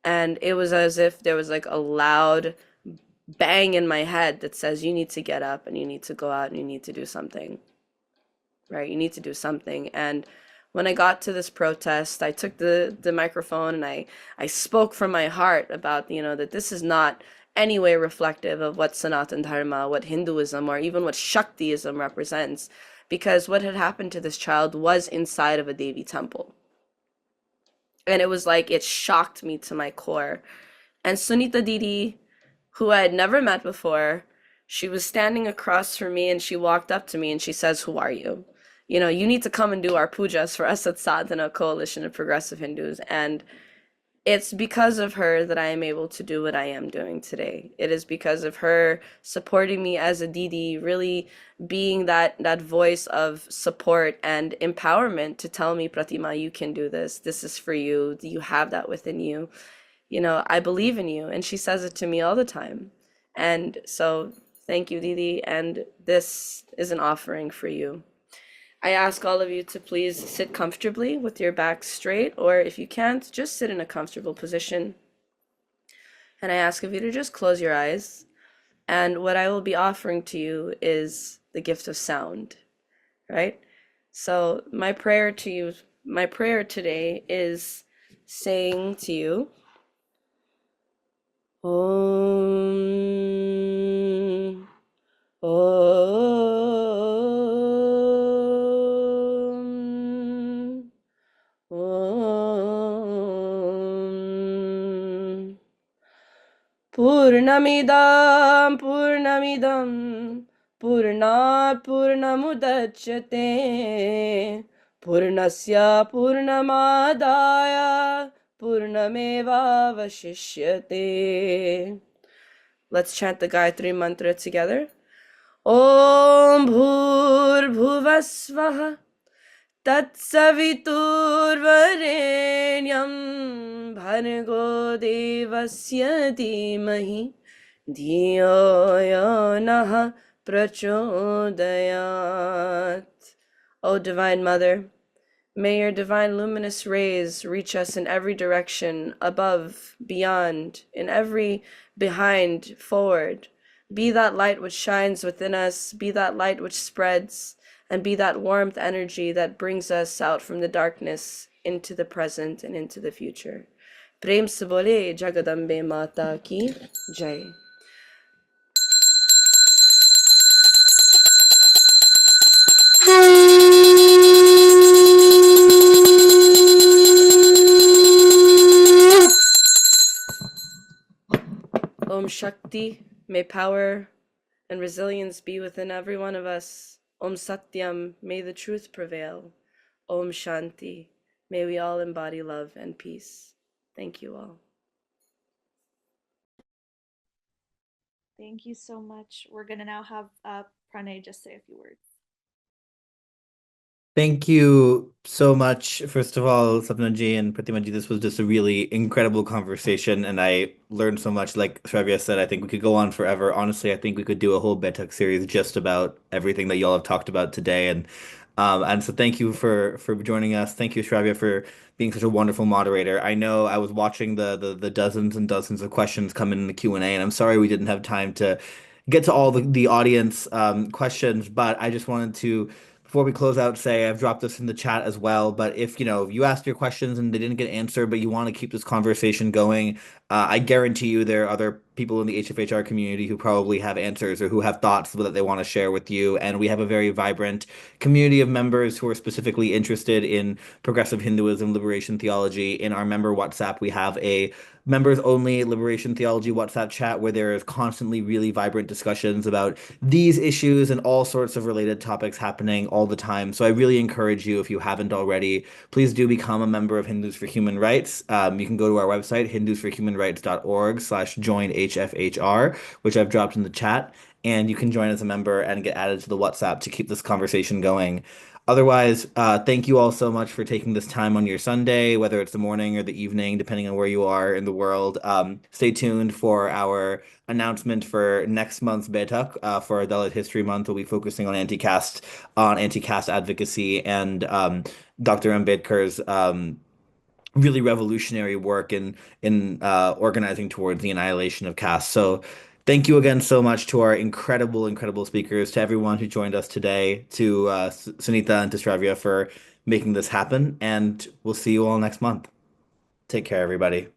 And it was as if there was like a loud bang in my head that says, you need to get up and you need to go out and you need to do something, right? You need to do something. And when I got to this protest, I took the microphone and I spoke from my heart about, that this is not any way reflective of what Sanatan Dharma, what Hinduism, or even what Shaktiism represents, because what had happened to this child was inside of a Devi temple. And it was like, it shocked me to my core. And Sunita Didi, who I had never met before, she was standing across from me and she walked up to me and she says, "Who are you? You need to come and do our pujas for us at Sadhana Coalition of Progressive Hindus." And it's because of her that I am able to do what I am doing today. It is because of her supporting me as a Didi, really being that voice of support and empowerment to tell me, "Pratima, you can do this. This is for you. You have that within you. I believe in you." And she says it to me all the time. And so thank you, Didi. And this is an offering for you. I ask all of you to please sit comfortably with your back straight, or if you can't, just sit in a comfortable position. And I ask of you to just close your eyes. And what I will be offering to you is the gift of sound, right? So my prayer today is saying to you, Om, Om, Om. Purnamidam Purnat Purnamudachyate Purnasya Purnamadaya Purnameva Vashishyate. Let's chant the Gayatri mantra together. Om Bhur Bhuvasvaha Tatsaviturvarenyam Bhargo Devasya Dhimahi Dhiyo Yo Prachodayat. O Divine Mother, may your divine luminous rays reach us in every direction, above, beyond, in every behind, forward. Be that light which shines within us, be that light which spreads, and be that warmth energy that brings us out from the darkness into the present and into the future. Prem se bole Jagadambe Mata ki Jai. Om Shakti, may power and resilience be within every one of us. Om Satyam, may the truth prevail. Om Shanti, may we all embody love and peace. Thank you all. Thank you so much. We're going to now have Pranay just say a few words. Thank you so much. First of all, Sapna ji and Pratima ji, this was just a really incredible conversation, and I learned so much. Like Shravya said, I think we could go on forever. Honestly, I think we could do a whole Betak series just about everything that y'all have talked about today. And so thank you for joining us. Thank you, Shravya, for being such a wonderful moderator. I know I was watching the dozens and dozens of questions come in the Q&A, and I'm sorry we didn't have time to get to all the audience questions, but I just wanted to before we close out, say I've dropped this in the chat as well, but if you asked your questions and they didn't get answered, but you want to keep this conversation going, I guarantee you there are other people in the HFHR community who probably have answers or who have thoughts that they want to share with you. And we have a very vibrant community of members who are specifically interested in progressive Hinduism, liberation theology. In our member WhatsApp, we have a members only liberation theology WhatsApp chat where there is constantly really vibrant discussions about these issues and all sorts of related topics happening all the time. So I really encourage you, if you haven't already, please do become a member of Hindus for Human Rights. You can go to our website, hindusforhumanrights.org/join HFHR, which I've dropped in the chat, and you can join as a member and get added to the WhatsApp to keep this conversation going. Otherwise, thank you all so much for taking this time on your Sunday, whether it's the morning or the evening, depending on where you are in the world. Stay tuned for our announcement for next month's Betak for Dalit History Month. We'll be focusing on anti-caste advocacy and Dr. Ambedkar's really revolutionary work in organizing towards the annihilation of caste. So thank you again so much to our incredible speakers, to everyone who joined us today, to Sunita and to Shravya for making this happen, and we'll see you all next month. Take care, everybody.